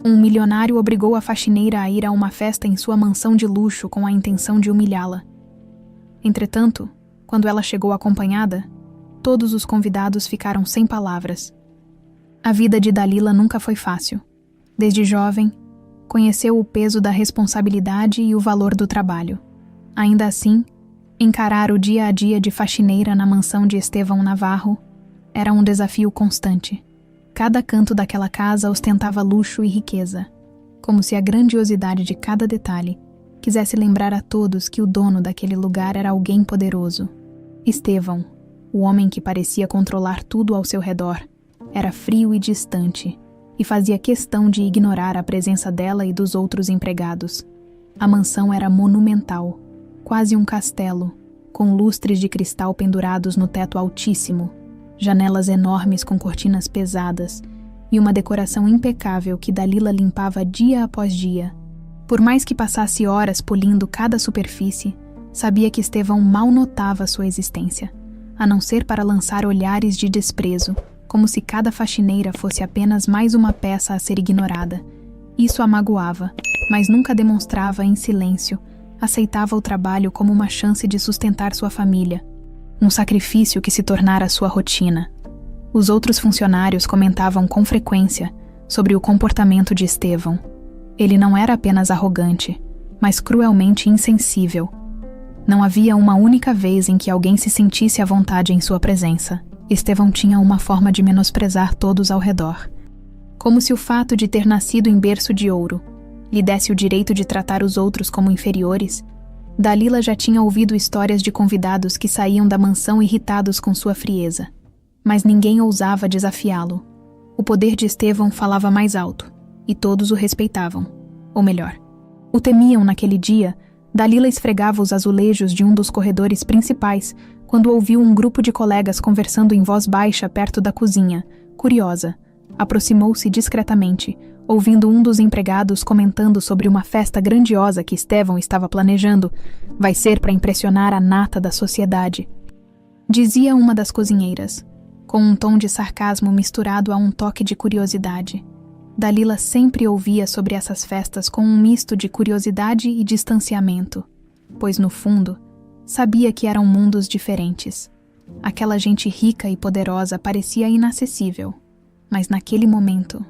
Um milionário obrigou a faxineira a ir a uma festa em sua mansão de luxo com a intenção de humilhá-la. Entretanto, quando ela chegou acompanhada, todos os convidados ficaram sem palavras. A vida de Dalila nunca foi fácil. Desde jovem, conheceu o peso da responsabilidade e o valor do trabalho. Ainda assim, encarar o dia a dia de faxineira na mansão de Estevão Navarro era um desafio constante. Cada canto daquela casa ostentava luxo e riqueza, como se a grandiosidade de cada detalhe quisesse lembrar a todos que o dono daquele lugar era alguém poderoso. Estevão, o homem que parecia controlar tudo ao seu redor, era frio e distante, e fazia questão de ignorar a presença dela e dos outros empregados. A mansão era monumental, quase um castelo, com lustres de cristal pendurados no teto altíssimo, janelas enormes com cortinas pesadas e uma decoração impecável que Dalila limpava dia após dia. Por mais que passasse horas polindo cada superfície, sabia que Estevão mal notava sua existência, a não ser para lançar olhares de desprezo, como se cada faxineira fosse apenas mais uma peça a ser ignorada. Isso a magoava, mas nunca demonstrava em silêncio. Aceitava o trabalho como uma chance de sustentar sua família, um sacrifício que se tornara sua rotina. Os outros funcionários comentavam com frequência sobre o comportamento de Estevão. Ele não era apenas arrogante, mas cruelmente insensível. Não havia uma única vez em que alguém se sentisse à vontade em sua presença. Estevão tinha uma forma de menosprezar todos ao redor. Como se o fato de ter nascido em berço de ouro lhe desse o direito de tratar os outros como inferiores, Dalila já tinha ouvido histórias de convidados que saíam da mansão irritados com sua frieza. Mas ninguém ousava desafiá-lo. O poder de Estevão falava mais alto, e todos o respeitavam. Ou melhor, o temiam. Naquele dia, Dalila esfregava os azulejos de um dos corredores principais quando ouviu um grupo de colegas conversando em voz baixa perto da cozinha. Curiosa, aproximou-se discretamente, ouvindo um dos empregados comentando sobre uma festa grandiosa que Estevão estava planejando. Vai ser para impressionar a nata da sociedade, dizia uma das cozinheiras, com um tom de sarcasmo misturado a um toque de curiosidade. Dalila sempre ouvia sobre essas festas com um misto de curiosidade e distanciamento, pois no fundo, sabia que eram mundos diferentes. Aquela gente rica e poderosa parecia inacessível, mas naquele momento,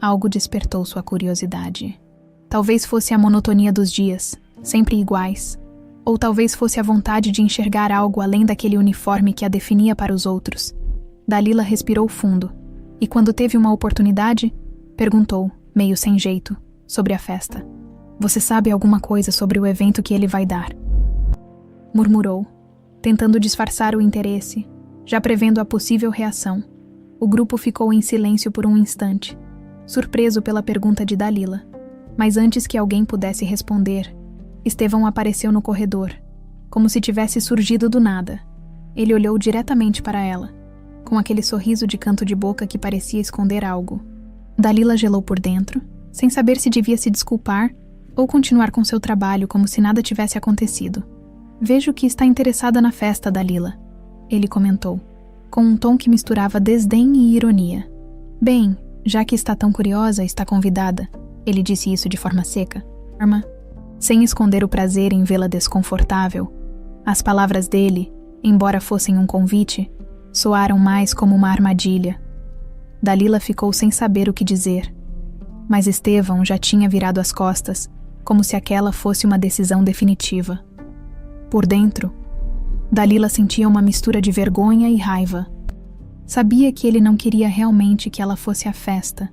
algo despertou sua curiosidade. Talvez fosse a monotonia dos dias, sempre iguais, ou talvez fosse a vontade de enxergar algo além daquele uniforme que a definia para os outros. Dalila respirou fundo, e quando teve uma oportunidade, perguntou, meio sem jeito, sobre a festa. Você sabe alguma coisa sobre o evento que ele vai dar? Murmurou, tentando disfarçar o interesse, já prevendo a possível reação. O grupo ficou em silêncio por um instante, surpreso pela pergunta de Dalila. Mas antes que alguém pudesse responder, Estevão apareceu no corredor, como se tivesse surgido do nada. Ele olhou diretamente para ela, com aquele sorriso de canto de boca que parecia esconder algo. Dalila gelou por dentro, sem saber se devia se desculpar ou continuar com seu trabalho como se nada tivesse acontecido. Vejo que está interessada na festa, Dalila, ele comentou, com um tom que misturava desdém e ironia. Bem, já que está tão curiosa, está convidada. Ele disse isso de forma seca, sem esconder o prazer em vê-la desconfortável. As palavras dele, embora fossem um convite, soaram mais como uma armadilha. Dalila ficou sem saber o que dizer, mas Estevão já tinha virado as costas, como se aquela fosse uma decisão definitiva. Por dentro, Dalila sentia uma mistura de vergonha e raiva. Sabia que ele não queria realmente que ela fosse à festa,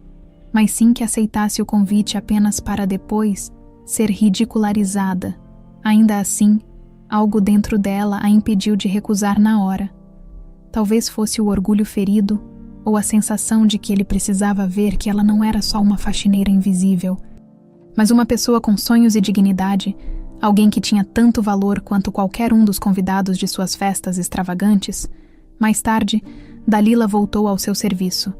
mas sim que aceitasse o convite apenas para depois ser ridicularizada. Ainda assim, algo dentro dela a impediu de recusar na hora. Talvez fosse o orgulho ferido ou a sensação de que ele precisava ver que ela não era só uma faxineira invisível, mas uma pessoa com sonhos e dignidade, alguém que tinha tanto valor quanto qualquer um dos convidados de suas festas extravagantes. Mais tarde, Dalila voltou ao seu serviço,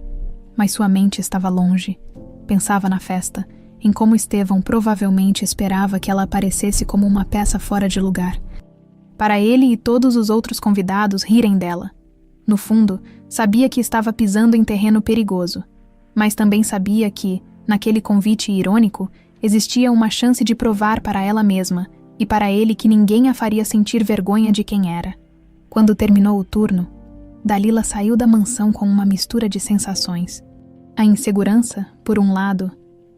mas sua mente estava longe. Pensava na festa, em como Estevão provavelmente esperava que ela aparecesse como uma peça fora de lugar, para ele e todos os outros convidados rirem dela. No fundo, sabia que estava pisando em terreno perigoso, mas também sabia que, Naquele convite irônico, existia uma chance de provar para ela mesma e para ele que ninguém a faria sentir vergonha de quem era. Quando terminou o turno, Dalila saiu da mansão com uma mistura de sensações. A insegurança, por um lado,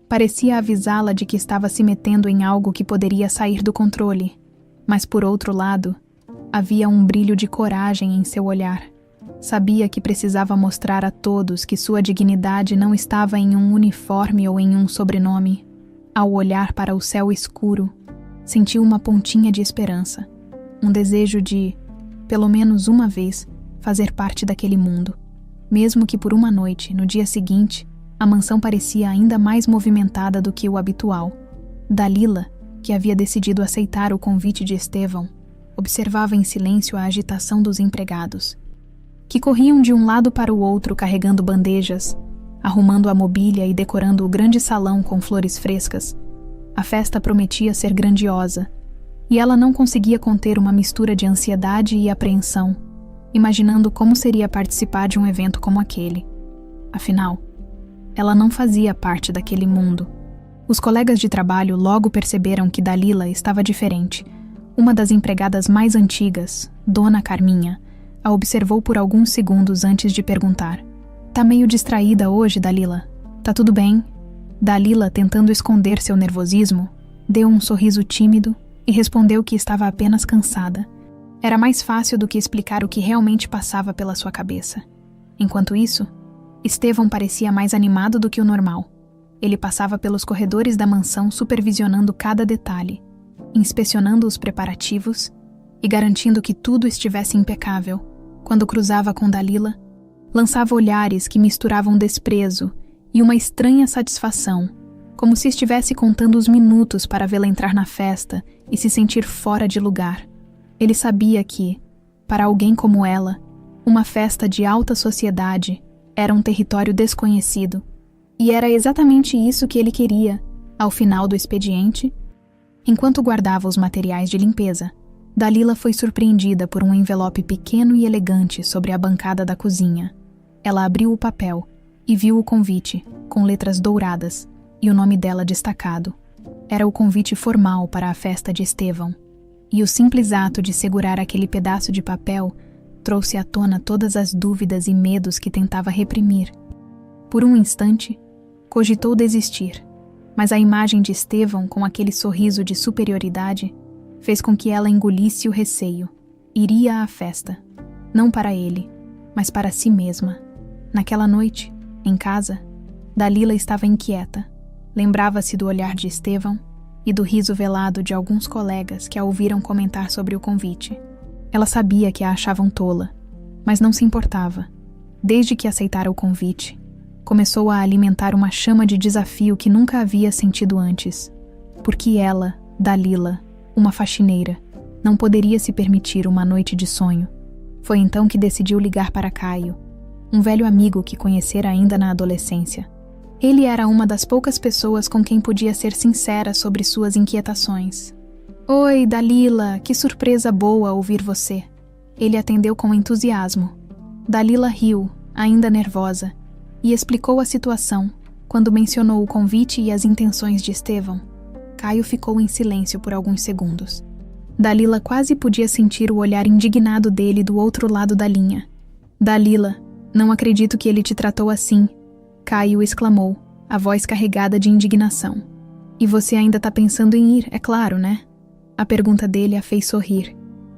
parecia avisá-la de que estava se metendo em algo que poderia sair do controle, mas por outro lado, havia um brilho de coragem em seu olhar. Sabia que precisava mostrar a todos que sua dignidade não estava em um uniforme ou em um sobrenome. Ao olhar para o céu escuro, sentiu uma pontinha de esperança, um desejo de, pelo menos uma vez, fazer parte daquele mundo. Mesmo que por uma noite, no dia seguinte, a mansão parecia ainda mais movimentada do que o habitual. Dalila, que havia decidido aceitar o convite de Estevão, observava em silêncio a agitação dos empregados, que corriam de um lado para o outro carregando bandejas, arrumando a mobília e decorando o grande salão com flores frescas. A festa prometia ser grandiosa, e ela não conseguia conter uma mistura de ansiedade e apreensão, imaginando como seria participar de um evento como aquele. Afinal, ela não fazia parte daquele mundo. Os colegas de trabalho logo perceberam que Dalila estava diferente. Uma das empregadas mais antigas, Dona Carminha, a observou por alguns segundos antes de perguntar: "Tá meio distraída hoje, Dalila? Tá tudo bem?" Dalila, tentando esconder seu nervosismo, deu um sorriso tímido e respondeu que estava apenas cansada. Era mais fácil do que explicar o que realmente passava pela sua cabeça. Enquanto isso, Estevão parecia mais animado do que o normal. Ele passava pelos corredores da mansão supervisionando cada detalhe, inspecionando os preparativos e garantindo que tudo estivesse impecável. Quando cruzava com Dalila, lançava olhares que misturavam desprezo e uma estranha satisfação, como se estivesse contando os minutos para vê-la entrar na festa e se sentir fora de lugar. Ele sabia que, para alguém como ela, uma festa de alta sociedade era um território desconhecido, e era exatamente isso que ele queria, ao final do expediente. Enquanto guardava os materiais de limpeza, Dalila foi surpreendida por um envelope pequeno e elegante sobre a bancada da cozinha. Ela abriu o papel e viu o convite, com letras douradas, e o nome dela destacado. Era o convite formal para a festa de Estevão, e o simples ato de segurar aquele pedaço de papel trouxe à tona todas as dúvidas e medos que tentava reprimir. Por um instante, cogitou desistir, mas a imagem de Estevão com aquele sorriso de superioridade fez com que ela engolisse o receio. Iria à festa, não para ele, mas para si mesma. Naquela noite, em casa, Dalila estava inquieta. Lembrava-se do olhar de Estevão e do riso velado de alguns colegas que a ouviram comentar sobre o convite. Ela sabia que a achavam tola, mas não se importava. Desde que aceitara o convite, começou a alimentar uma chama de desafio que nunca havia sentido antes. Porque ela, Dalila, uma faxineira, não poderia se permitir uma noite de sonho. Foi então que decidiu ligar para Caio, um velho amigo que conhecera ainda na adolescência. Ele era uma das poucas pessoas com quem podia ser sincera sobre suas inquietações. "Oi, Dalila, que surpresa boa ouvir você." Ele atendeu com entusiasmo. Dalila riu, ainda nervosa, e explicou a situação quando mencionou o convite e as intenções de Estevão. Caio ficou em silêncio por alguns segundos. Dalila quase podia sentir o olhar indignado dele do outro lado da linha. "Dalila, não acredito que ele te tratou assim." Caio exclamou, a voz carregada de indignação. "E você ainda tá pensando em ir, é claro, né?" A pergunta dele a fez sorrir.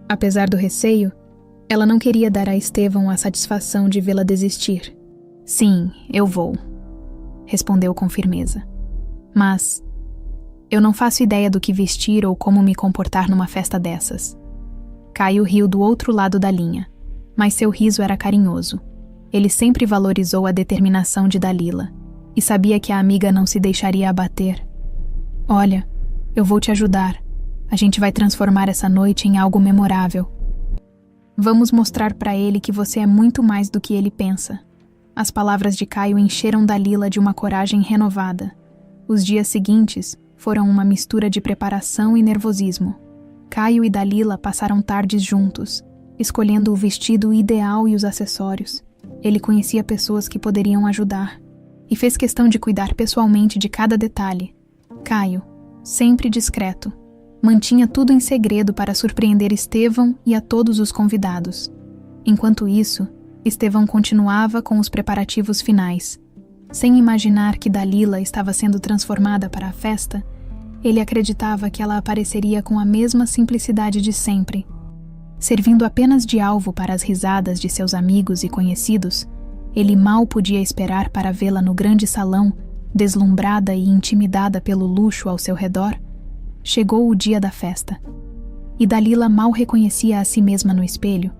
Apesar do receio, ela não queria dar a Estevão a satisfação de vê-la desistir. "Sim, eu vou", respondeu com firmeza. "Mas eu não faço ideia do que vestir ou como me comportar numa festa dessas." Caio riu do outro lado da linha, mas seu riso era carinhoso. Ele sempre valorizou a determinação de Dalila e sabia que a amiga não se deixaria abater. "Olha, eu vou te ajudar. A gente vai transformar essa noite em algo memorável. Vamos mostrar para ele que você é muito mais do que ele pensa." As palavras de Caio encheram Dalila de uma coragem renovada. Os dias seguintes foram uma mistura de preparação e nervosismo. Caio e Dalila passaram tardes juntos, escolhendo o vestido ideal e os acessórios. Ele conhecia pessoas que poderiam ajudar. e fez questão de cuidar pessoalmente de cada detalhe. Caio, sempre discreto, mantinha tudo em segredo para surpreender Estevão e a todos os convidados. Enquanto isso, Estevão continuava com os preparativos finais. Sem imaginar que Dalila estava sendo transformada para a festa, ele acreditava que ela apareceria com a mesma simplicidade de sempre. Servindo apenas de alvo para as risadas de seus amigos e conhecidos, ele mal podia esperar para vê-la no grande salão, deslumbrada e intimidada pelo luxo ao seu redor. Chegou o dia da festa, e Dalila mal reconhecia a si mesma no espelho.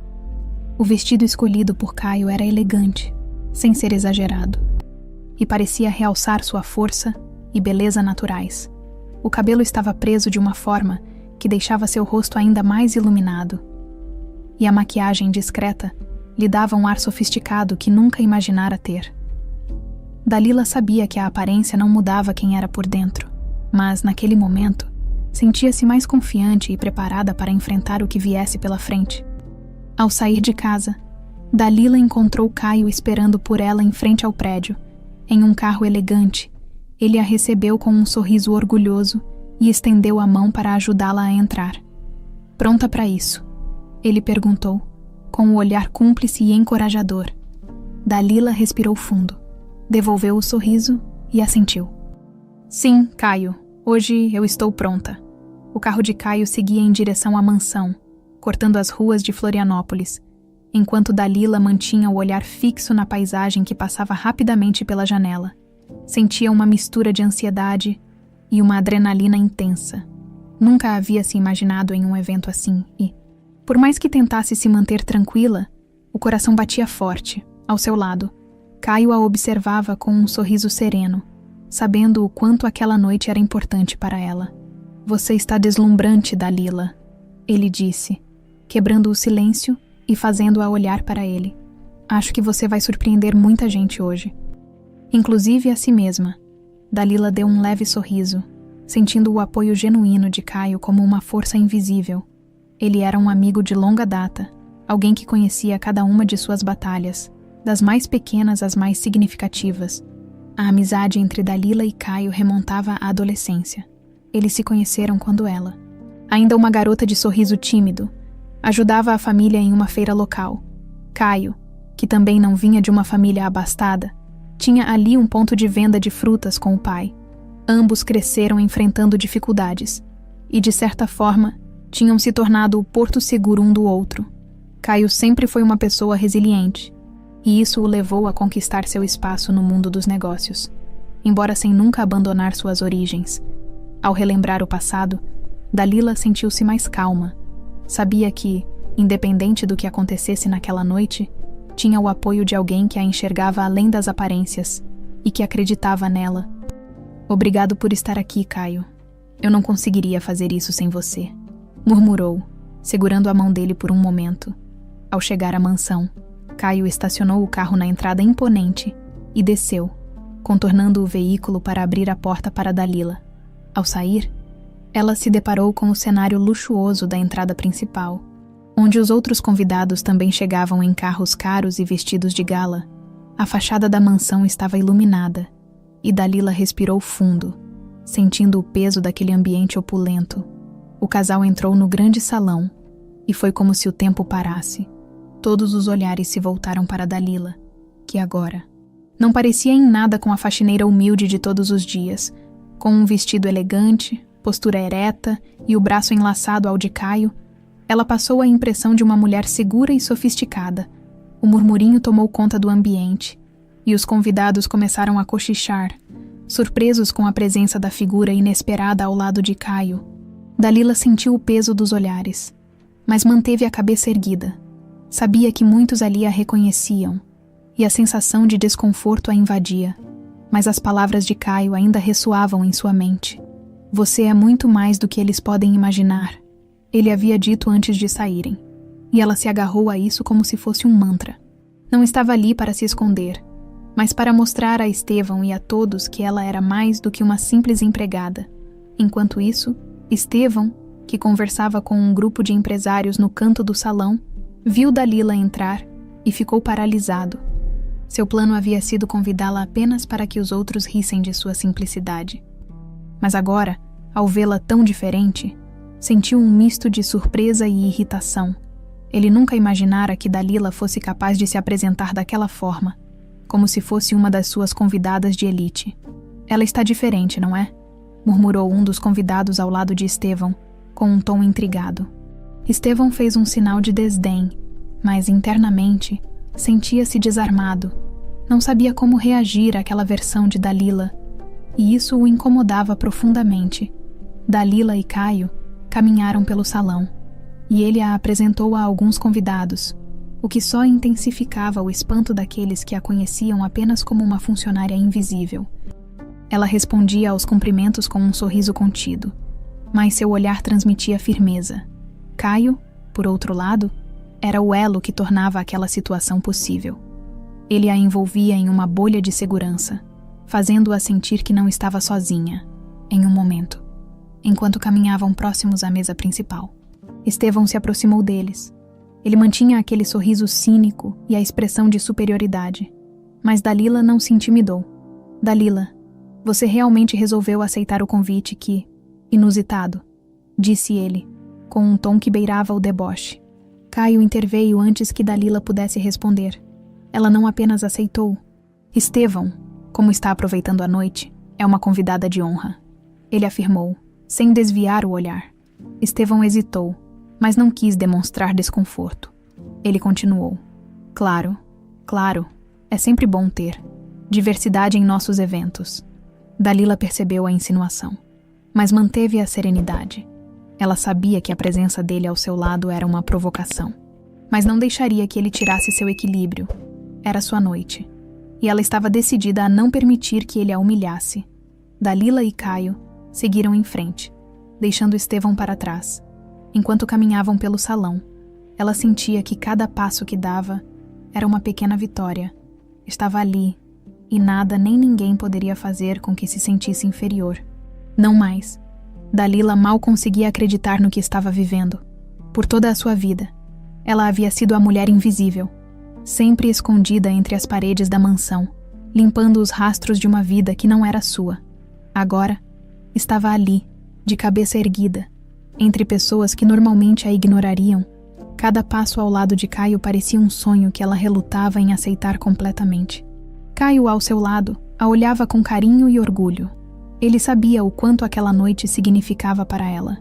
O vestido escolhido por Caio era elegante, sem ser exagerado, e parecia realçar sua força e beleza naturais. O cabelo estava preso de uma forma que deixava seu rosto ainda mais iluminado, e a maquiagem discreta lhe dava um ar sofisticado que nunca imaginara ter. Dalila sabia que a aparência não mudava quem era por dentro, mas, naquele momento, sentia-se mais confiante e preparada para enfrentar o que viesse pela frente. Ao sair de casa, Dalila encontrou Caio esperando por ela em frente ao prédio, em um carro elegante. Ele a recebeu com um sorriso orgulhoso e estendeu a mão para ajudá-la a entrar. Pronta para isso? Ele perguntou, com um olhar cúmplice e encorajador. Dalila respirou fundo, devolveu o sorriso e assentiu. Sim, Caio, hoje eu estou pronta. O carro de Caio seguia em direção à mansão, cortando as ruas de Florianópolis, enquanto Dalila mantinha o olhar fixo na paisagem que passava rapidamente pela janela. Sentia uma mistura de ansiedade e uma adrenalina intensa. Nunca havia se imaginado em um evento assim e, por mais que tentasse se manter tranquila, o coração batia forte, ao seu lado. Caio a observava com um sorriso sereno, sabendo o quanto aquela noite era importante para ela. Você está deslumbrante, Dalila, ele disse, quebrando o silêncio e fazendo-a olhar para ele. Acho que você vai surpreender muita gente hoje. Inclusive a si mesma. Dalila deu um leve sorriso, sentindo o apoio genuíno de Caio como uma força invisível. Ele era um amigo de longa data, alguém que conhecia cada uma de suas batalhas, das mais pequenas às mais significativas. A amizade entre Dalila e Caio remontava à adolescência. Eles se conheceram quando ela, ainda uma garota de sorriso tímido, ajudava a família em uma feira local. Caio, que também não vinha de uma família abastada, tinha ali um ponto de venda de frutas com o pai. Ambos cresceram enfrentando dificuldades e, de certa forma, tinham se tornado o porto seguro um do outro. Caio sempre foi uma pessoa resiliente, e isso o levou a conquistar seu espaço no mundo dos negócios, embora sem nunca abandonar suas origens. Ao relembrar o passado, Dalila sentiu-se mais calma. Sabia que, independente do que acontecesse naquela noite, tinha o apoio de alguém que a enxergava além das aparências e que acreditava nela. Obrigado por estar aqui, Caio. Eu não conseguiria fazer isso sem você, murmurou, segurando a mão dele por um momento. Ao chegar à mansão, Caio estacionou o carro na entrada imponente e desceu, contornando o veículo para abrir a porta para Dalila. Ao sair, ela se deparou com o cenário luxuoso da entrada principal, onde os outros convidados também chegavam em carros caros e vestidos de gala. A fachada da mansão estava iluminada, e Dalila respirou fundo, sentindo o peso daquele ambiente opulento. O casal entrou no grande salão, e foi como se o tempo parasse. Todos os olhares se voltaram para Dalila, que agora não parecia em nada com a faxineira humilde de todos os dias, com um vestido elegante, postura ereta e o braço enlaçado ao de Caio. Ela passou a impressão de uma mulher segura e sofisticada. O murmurinho tomou conta do ambiente, e os convidados começaram a cochichar, surpresos com a presença da figura inesperada ao lado de Caio. Dalila sentiu o peso dos olhares, mas manteve a cabeça erguida. Sabia que muitos ali a reconheciam, e a sensação de desconforto a invadia, mas as palavras de Caio ainda ressoavam em sua mente. Você é muito mais do que eles podem imaginar, ele havia dito antes de saírem, e ela se agarrou a isso como se fosse um mantra. Não estava ali para se esconder, mas para mostrar a Estevão e a todos que ela era mais do que uma simples empregada. Enquanto isso, Estevão, que conversava com um grupo de empresários no canto do salão, viu Dalila entrar e ficou paralisado. Seu plano havia sido convidá-la apenas para que os outros rissem de sua simplicidade. Mas agora, ao vê-la tão diferente, sentiu um misto de surpresa e irritação. Ele nunca imaginara que Dalila fosse capaz de se apresentar daquela forma, como se fosse uma das suas convidadas de elite. Ela está diferente, não é? Murmurou um dos convidados ao lado de Estevão, com um tom intrigado. Estevão fez um sinal de desdém, mas internamente sentia-se desarmado. Não sabia como reagir àquela versão de Dalila, e isso o incomodava profundamente. Dalila e Caio caminharam pelo salão, e ele a apresentou a alguns convidados, o que só intensificava o espanto daqueles que a conheciam apenas como uma funcionária invisível. Ela respondia aos cumprimentos com um sorriso contido, mas seu olhar transmitia firmeza. Caio, por outro lado, era o elo que tornava aquela situação possível. Ele a envolvia em uma bolha de segurança, fazendo-a sentir que não estava sozinha, em um momento, enquanto caminhavam próximos à mesa principal. Estevão se aproximou deles. Ele mantinha aquele sorriso cínico e a expressão de superioridade, mas Dalila não se intimidou. Dalila, você realmente resolveu aceitar o convite que, inusitado, disse ele, com um tom que beirava o deboche. Caio interveio antes que Dalila pudesse responder. Ela não apenas aceitou. Estevão, como está aproveitando a noite, é uma convidada de honra. Ele afirmou, sem desviar o olhar. Estevão hesitou, mas não quis demonstrar desconforto. Ele continuou. Claro, é sempre bom ter diversidade em nossos eventos. Dalila percebeu a insinuação, mas manteve a serenidade. Ela sabia que a presença dele ao seu lado era uma provocação, mas não deixaria que ele tirasse seu equilíbrio. Era sua noite, e ela estava decidida a não permitir que ele a humilhasse. Dalila e Caio seguiram em frente, deixando Estevão para trás. Enquanto caminhavam pelo salão, ela sentia que cada passo que dava era uma pequena vitória. Estava ali, e nada nem ninguém poderia fazer com que se sentisse inferior. Não mais. Dalila mal conseguia acreditar no que estava vivendo. Por toda a sua vida, ela havia sido a mulher invisível, sempre escondida entre as paredes da mansão, limpando os rastros de uma vida que não era sua. Agora, estava ali, de cabeça erguida, entre pessoas que normalmente a ignorariam. Cada passo ao lado de Caio parecia um sonho que ela relutava em aceitar completamente. Caio, ao seu lado, a olhava com carinho e orgulho. Ele sabia o quanto aquela noite significava para ela,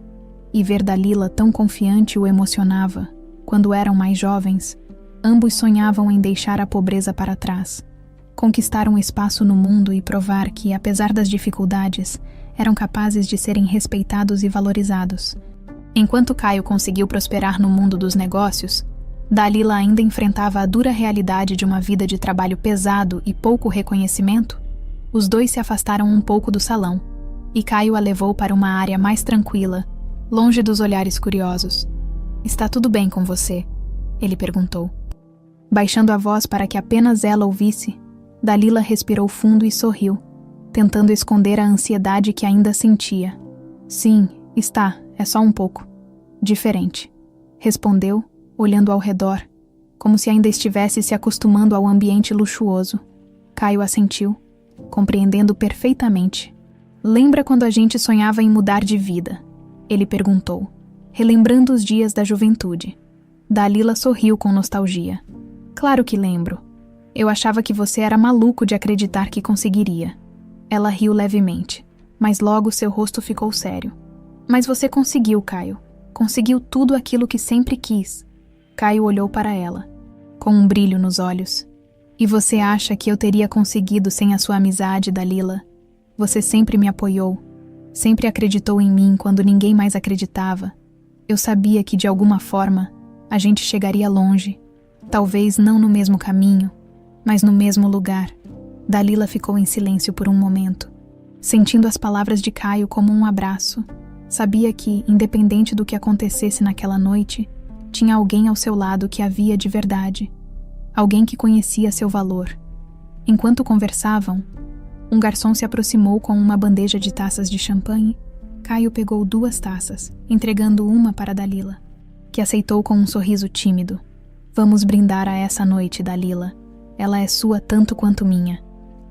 e ver Dalila tão confiante o emocionava. Quando eram mais jovens, ambos sonhavam em deixar a pobreza para trás, conquistar um espaço no mundo e provar que, apesar das dificuldades, eram capazes de serem respeitados e valorizados. Enquanto Caio conseguiu prosperar no mundo dos negócios, Dalila ainda enfrentava a dura realidade de uma vida de trabalho pesado e pouco reconhecimento. Os dois se afastaram um pouco do salão, e Caio a levou para uma área mais tranquila, longe dos olhares curiosos. "Está tudo bem com você?" ele perguntou. Baixando a voz para que apenas ela ouvisse, Dalila respirou fundo e sorriu, tentando esconder a ansiedade que ainda sentia. "Sim, está, é só um pouco. Diferente", respondeu, olhando ao redor, como se ainda estivesse se acostumando ao ambiente luxuoso. Caio assentiu, compreendendo perfeitamente. "Lembra quando a gente sonhava em mudar de vida?" ele perguntou, relembrando os dias da juventude. Dalila sorriu com nostalgia. "Claro que lembro. Eu achava que você era maluco de acreditar que conseguiria." Ela riu levemente, mas logo seu rosto ficou sério. "Mas você conseguiu, Caio. Conseguiu tudo aquilo que sempre quis." Caio olhou para ela, com um brilho nos olhos. "E você acha que eu teria conseguido sem a sua amizade, Dalila? Você sempre me apoiou, sempre acreditou em mim quando ninguém mais acreditava. Eu sabia que, de alguma forma, a gente chegaria longe. Talvez não no mesmo caminho, mas no mesmo lugar." Dalila ficou em silêncio por um momento, sentindo as palavras de Caio como um abraço. Sabia que, independente do que acontecesse naquela noite, tinha alguém ao seu lado que a via de verdade. Alguém que conhecia seu valor. Enquanto conversavam, um garçom se aproximou com uma bandeja de taças de champanhe. Caio pegou 2 taças, entregando uma para Dalila, que aceitou com um sorriso tímido. "Vamos brindar a essa noite, Dalila. Ela é sua tanto quanto minha.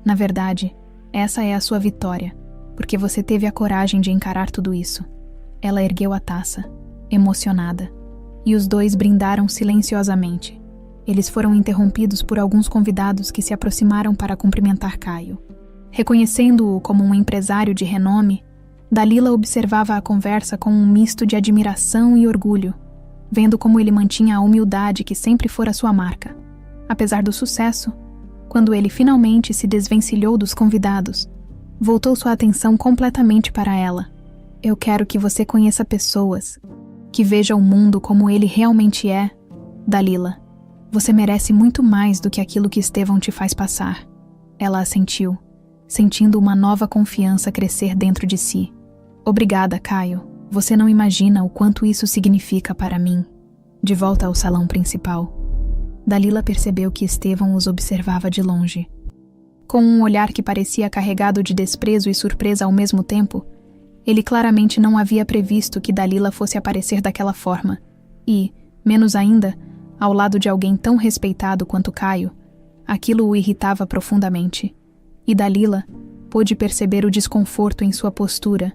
Na verdade, essa é a sua vitória, porque você teve a coragem de encarar tudo isso. Ela ergueu a taça, emocionada, e os dois brindaram silenciosamente. Eles foram interrompidos por alguns convidados que se aproximaram para cumprimentar Caio. Reconhecendo-o como um empresário de renome, Dalila observava a conversa com um misto de admiração e orgulho, vendo como ele mantinha a humildade que sempre fora sua marca. Apesar do sucesso, quando ele finalmente se desvencilhou dos convidados, voltou sua atenção completamente para ela. Eu quero que você conheça pessoas, que veja o mundo como ele realmente é, Dalila. Você merece muito mais do que aquilo que Estevão te faz passar. Ela assentiu, sentindo uma nova confiança crescer dentro de si. Obrigada, Caio. Você não imagina o quanto isso significa para mim. De volta ao salão principal, Dalila percebeu que Estevão os observava de longe. Com um olhar que parecia carregado de desprezo e surpresa ao mesmo tempo, ele claramente não havia previsto que Dalila fosse aparecer daquela forma e, menos ainda, ao lado de alguém tão respeitado quanto Caio, aquilo o irritava profundamente. E Dalila pôde perceber o desconforto em sua postura.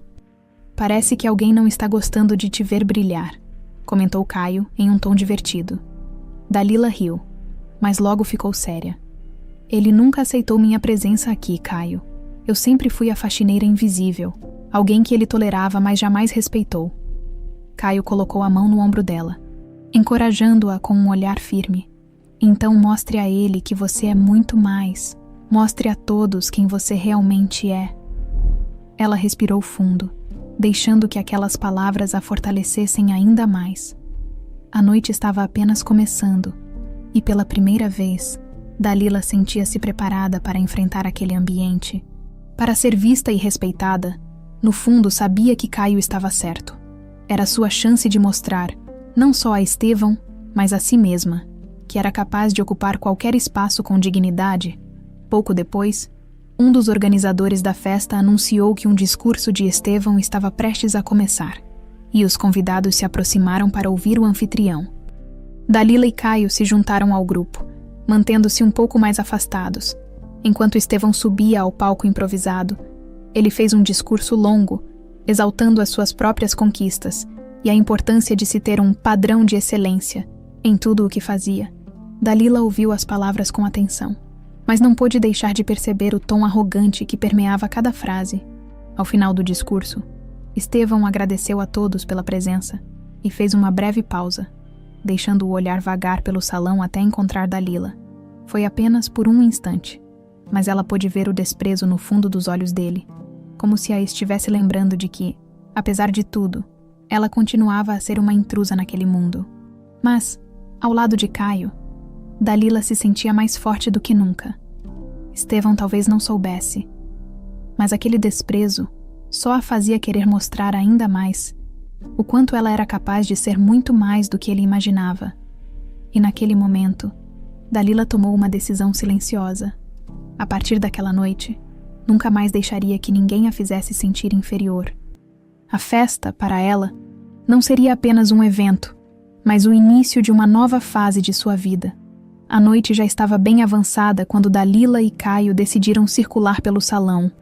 Parece que alguém não está gostando de te ver brilhar, comentou Caio em um tom divertido. Dalila riu, mas logo ficou séria. Ele nunca aceitou minha presença aqui, Caio. Eu sempre fui a faxineira invisível, alguém que ele tolerava, mas jamais respeitou. Caio colocou a mão no ombro dela, encorajando-a com um olhar firme. Então mostre a ele que você é muito mais. Mostre a todos quem você realmente é. Ela respirou fundo, deixando que aquelas palavras a fortalecessem ainda mais. A noite estava apenas começando, e pela primeira vez, Dalila sentia-se preparada para enfrentar aquele ambiente. Para ser vista e respeitada, no fundo sabia que Caio estava certo. Era sua chance de mostrar, não só a Estevão, mas a si mesma, que era capaz de ocupar qualquer espaço com dignidade. Pouco depois, um dos organizadores da festa anunciou que um discurso de Estevão estava prestes a começar, e os convidados se aproximaram para ouvir o anfitrião. Dalila e Caio se juntaram ao grupo, mantendo-se um pouco mais afastados. Enquanto Estevão subia ao palco improvisado, ele fez um discurso longo, exaltando as suas próprias conquistas e a importância de se ter um padrão de excelência em tudo o que fazia. Dalila ouviu as palavras com atenção, mas não pôde deixar de perceber o tom arrogante que permeava cada frase. Ao final do discurso, Estevão agradeceu a todos pela presença e fez uma breve pausa, deixando o olhar vagar pelo salão até encontrar Dalila. Foi apenas por um instante, mas ela pôde ver o desprezo no fundo dos olhos dele, como se a estivesse lembrando de que, apesar de tudo, ela continuava a ser uma intrusa naquele mundo. Mas, ao lado de Caio, Dalila se sentia mais forte do que nunca. Estevão talvez não soubesse, mas aquele desprezo só a fazia querer mostrar ainda mais o quanto ela era capaz de ser muito mais do que ele imaginava. E naquele momento, Dalila tomou uma decisão silenciosa. A partir daquela noite, nunca mais deixaria que ninguém a fizesse sentir inferior. A festa, para ela, não seria apenas um evento, mas o início de uma nova fase de sua vida. A noite já estava bem avançada quando Dalila e Caio decidiram circular pelo salão,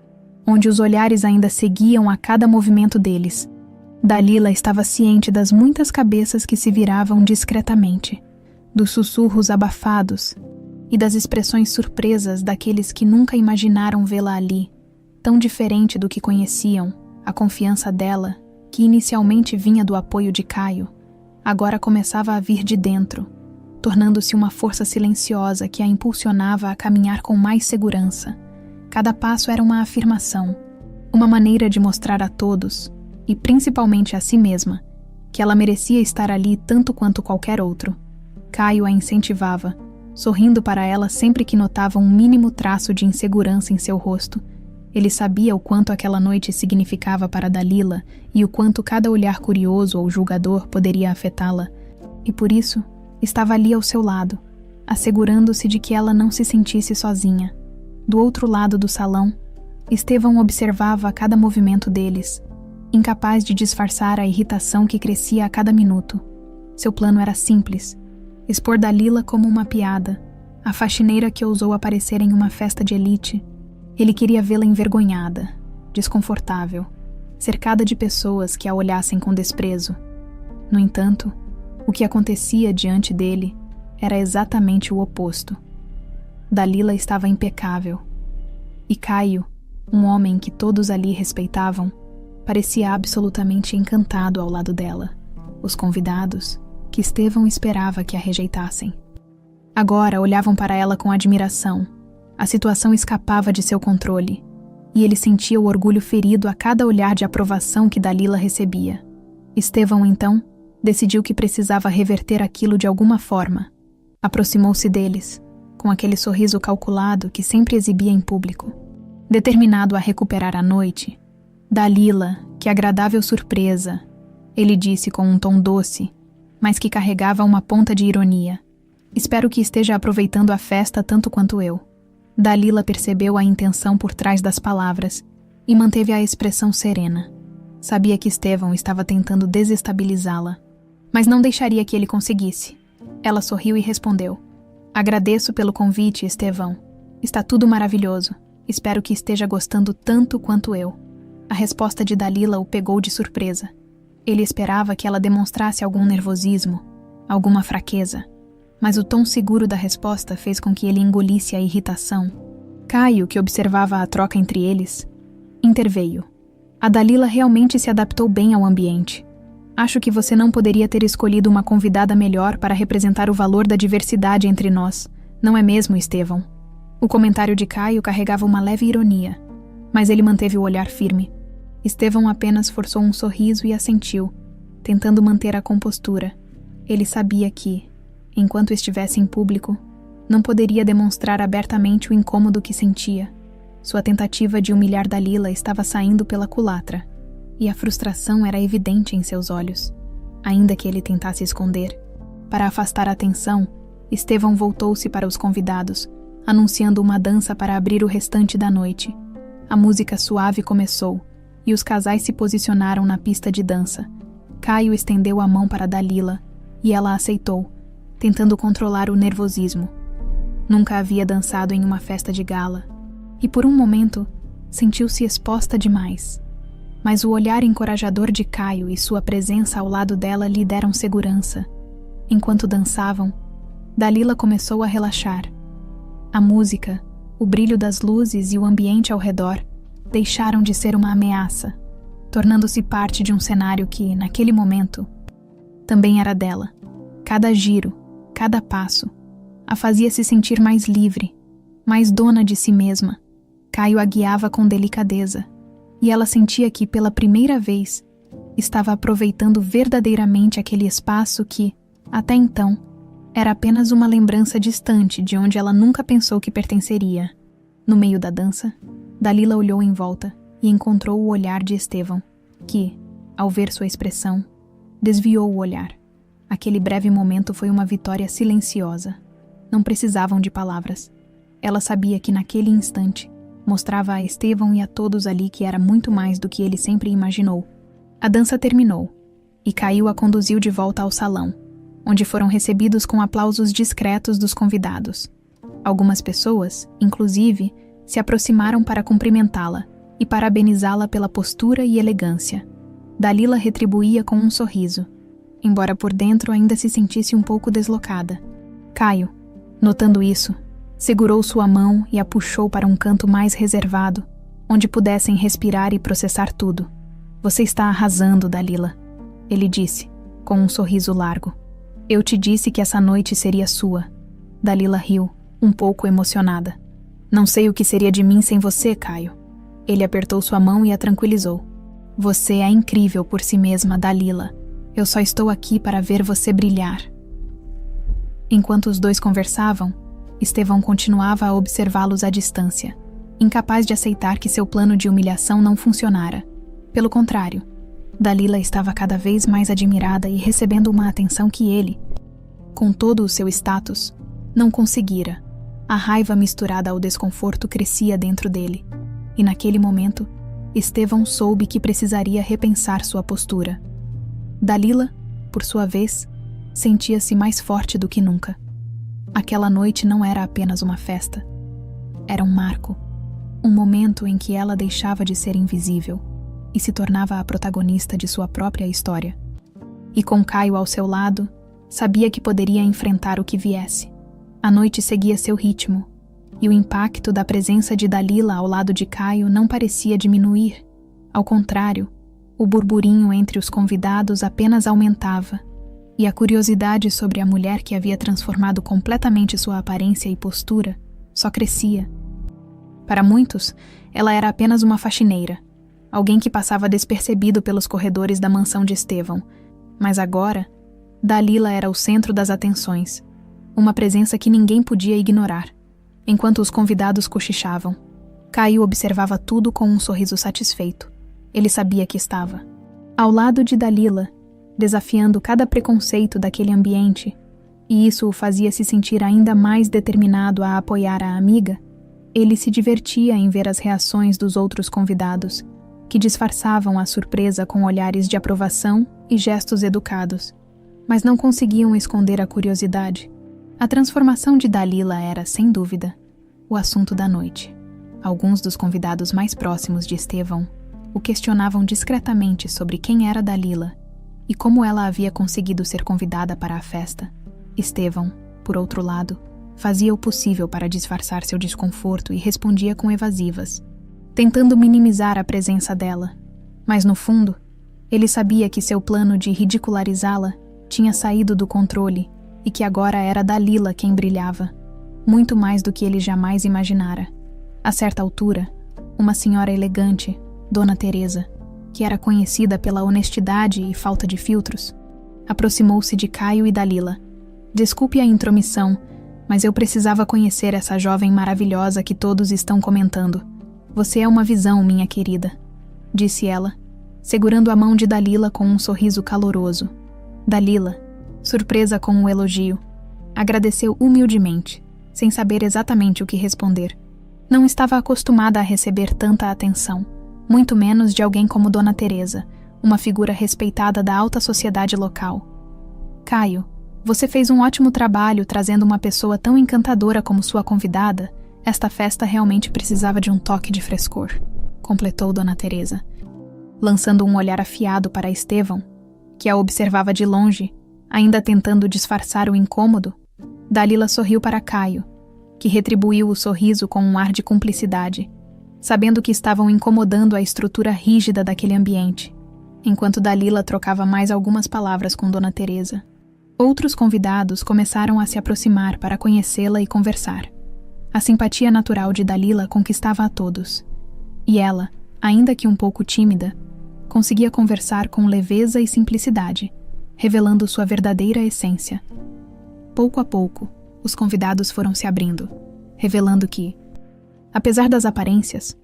onde os olhares ainda seguiam a cada movimento deles. Dalila estava ciente das muitas cabeças que se viravam discretamente, dos sussurros abafados e das expressões surpresas daqueles que nunca imaginaram vê-la ali, tão diferente do que conheciam. A confiança dela, que inicialmente vinha do apoio de Caio, agora começava a vir de dentro, tornando-se uma força silenciosa que a impulsionava a caminhar com mais segurança. Cada passo era uma afirmação, uma maneira de mostrar a todos, e principalmente a si mesma, que ela merecia estar ali tanto quanto qualquer outro. Caio a incentivava, sorrindo para ela sempre que notava um mínimo traço de insegurança em seu rosto. Ele sabia o quanto aquela noite significava para Dalila e o quanto cada olhar curioso ou julgador poderia afetá-la, e por isso estava ali ao seu lado, assegurando-se de que ela não se sentisse sozinha. Do outro lado do salão, Estevão observava a cada movimento deles, incapaz de disfarçar a irritação que crescia a cada minuto. Seu plano era simples: expor Dalila como uma piada, A faxineira que ousou aparecer em uma festa de elite. Ele queria vê-la envergonhada, desconfortável, cercada de pessoas que a olhassem com desprezo. No entanto, o que acontecia diante dele era exatamente o oposto. Dalila estava impecável. E Caio, um homem que todos ali respeitavam, parecia absolutamente encantado ao lado dela. Os convidados, que Estevão esperava que a rejeitassem, agora olhavam para ela com admiração. A situação escapava de seu controle, e ele sentia o orgulho ferido a cada olhar de aprovação que Dalila recebia. Estevão, então, decidiu que precisava reverter aquilo de alguma forma. Aproximou-se deles, com aquele sorriso calculado que sempre exibia em público. Determinado a recuperar a noite, Dalila, que agradável surpresa, ele disse com um tom doce, mas que carregava uma ponta de ironia. Espero que esteja aproveitando a festa tanto quanto eu. Dalila percebeu a intenção por trás das palavras e manteve a expressão serena. Sabia que Estevão estava tentando desestabilizá-la, mas não deixaria que ele conseguisse. Ela sorriu e respondeu: Agradeço pelo convite, Estevão. Está tudo maravilhoso. Espero que esteja gostando tanto quanto eu. A resposta de Dalila o pegou de surpresa. Ele esperava que ela demonstrasse algum nervosismo, alguma fraqueza, mas o tom seguro da resposta fez com que ele engolisse a irritação. Caio, que observava a troca entre eles, interveio. A Dalila realmente se adaptou bem ao ambiente. Acho que você não poderia ter escolhido uma convidada melhor para representar o valor da diversidade entre nós, não é mesmo, Estevão? O comentário de Caio carregava uma leve ironia, mas ele manteve o olhar firme. Estevão apenas forçou um sorriso e assentiu, tentando manter a compostura. Ele sabia que, enquanto estivesse em público, não poderia demonstrar abertamente o incômodo que sentia. Sua tentativa de humilhar Dalila estava saindo pela culatra, e a frustração era evidente em seus olhos, ainda que ele tentasse esconder. Para afastar a atenção, Estevão voltou-se para os convidados, anunciando uma dança para abrir o restante da noite. A música suave começou, e os casais se posicionaram na pista de dança. Caio estendeu a mão para Dalila, e ela aceitou, tentando controlar o nervosismo. Nunca havia dançado em uma festa de gala, e por um momento sentiu-se exposta demais. Mas o olhar encorajador de Caio e sua presença ao lado dela lhe deram segurança. Enquanto dançavam, Dalila começou a relaxar. A música, o brilho das luzes e o ambiente ao redor deixaram de ser uma ameaça, tornando-se parte de um cenário que, naquele momento, também era dela. Cada giro, cada passo, a fazia se sentir mais livre, mais dona de si mesma. Caio a guiava com delicadeza, e ela sentia que, pela primeira vez, estava aproveitando verdadeiramente aquele espaço que, até então, era apenas uma lembrança distante de onde ela nunca pensou que pertenceria. No meio da dança, Dalila olhou em volta e encontrou o olhar de Estevão, que, ao ver sua expressão, desviou o olhar. Aquele breve momento foi uma vitória silenciosa. Não precisavam de palavras. Ela sabia que naquele instante mostrava a Estevão e a todos ali que era muito mais do que ele sempre imaginou. A dança terminou, e Caio a conduziu de volta ao salão, onde foram recebidos com aplausos discretos dos convidados. Algumas pessoas, inclusive, se aproximaram para cumprimentá-la e parabenizá-la pela postura e elegância. Dalila retribuía com um sorriso, embora por dentro ainda se sentisse um pouco deslocada. Caio, notando isso, segurou sua mão e a puxou para um canto mais reservado, onde pudessem respirar e processar tudo. Você está arrasando, Dalila, ele disse, com um sorriso largo. Eu te disse que essa noite seria sua. Dalila riu, um pouco emocionada. Não sei o que seria de mim sem você, Caio. Ele apertou sua mão e a tranquilizou. Você é incrível por si mesma, Dalila. Eu só estou aqui para ver você brilhar. Enquanto os dois conversavam, Estevão continuava a observá-los à distância, incapaz de aceitar que seu plano de humilhação não funcionara. Pelo contrário, Dalila estava cada vez mais admirada e recebendo uma atenção que ele, com todo o seu status, não conseguira. A raiva misturada ao desconforto crescia dentro dele, e naquele momento, Estevão soube que precisaria repensar sua postura. Dalila, por sua vez, sentia-se mais forte do que nunca. Aquela noite não era apenas uma festa. Era um marco, um momento em que ela deixava de ser invisível e se tornava a protagonista de sua própria história. E com Caio ao seu lado, sabia que poderia enfrentar o que viesse. A noite seguia seu ritmo, e o impacto da presença de Dalila ao lado de Caio não parecia diminuir. Ao contrário, o burburinho entre os convidados apenas aumentava, e a curiosidade sobre a mulher que havia transformado completamente sua aparência e postura só crescia. Para muitos, ela era apenas uma faxineira, alguém que passava despercebido pelos corredores da mansão de Estevão, mas agora, Dalila era o centro das atenções, uma presença que ninguém podia ignorar. Enquanto os convidados cochichavam, Caio observava tudo com um sorriso satisfeito. Ele sabia que estava ao lado de Dalila, desafiando cada preconceito daquele ambiente, e isso o fazia se sentir ainda mais determinado a apoiar a amiga. Ele se divertia em ver as reações dos outros convidados, que disfarçavam a surpresa com olhares de aprovação e gestos educados, mas não conseguiam esconder a curiosidade. A transformação de Dalila era, sem dúvida, o assunto da noite. Alguns dos convidados mais próximos de Estevão o questionavam discretamente sobre quem era Dalila e como ela havia conseguido ser convidada para a festa. Estevão, por outro lado, fazia o possível para disfarçar seu desconforto e respondia com evasivas, tentando minimizar a presença dela. Mas no fundo, ele sabia que seu plano de ridicularizá-la tinha saído do controle e que agora era Dalila quem brilhava, muito mais do que ele jamais imaginara. A certa altura, uma senhora elegante, Dona Teresa, que era conhecida pela honestidade e falta de filtros, aproximou-se de Caio e Dalila. Desculpe a intromissão, mas eu precisava conhecer essa jovem maravilhosa que todos estão comentando. Você é uma visão, minha querida, disse ela, segurando a mão de Dalila com um sorriso caloroso. Dalila, surpresa com o elogio, agradeceu humildemente, sem saber exatamente o que responder. Não estava acostumada a receber tanta atenção, muito menos de alguém como Dona Teresa, uma figura respeitada da alta sociedade local. Caio, você fez um ótimo trabalho trazendo uma pessoa tão encantadora como sua convidada. Esta festa realmente precisava de um toque de frescor, completou Dona Teresa, lançando um olhar afiado para Estevão, que a observava de longe, ainda tentando disfarçar o incômodo. Dalila sorriu para Caio, que retribuiu o sorriso com um ar de cumplicidade, sabendo que estavam incomodando a estrutura rígida daquele ambiente, enquanto Dalila trocava mais algumas palavras com Dona Teresa. Outros convidados começaram a se aproximar para conhecê-la e conversar. A simpatia natural de Dalila conquistava a todos, e ela, ainda que um pouco tímida, conseguia conversar com leveza e simplicidade, revelando sua verdadeira essência. Pouco a pouco, os convidados foram se abrindo, revelando que, apesar das aparências,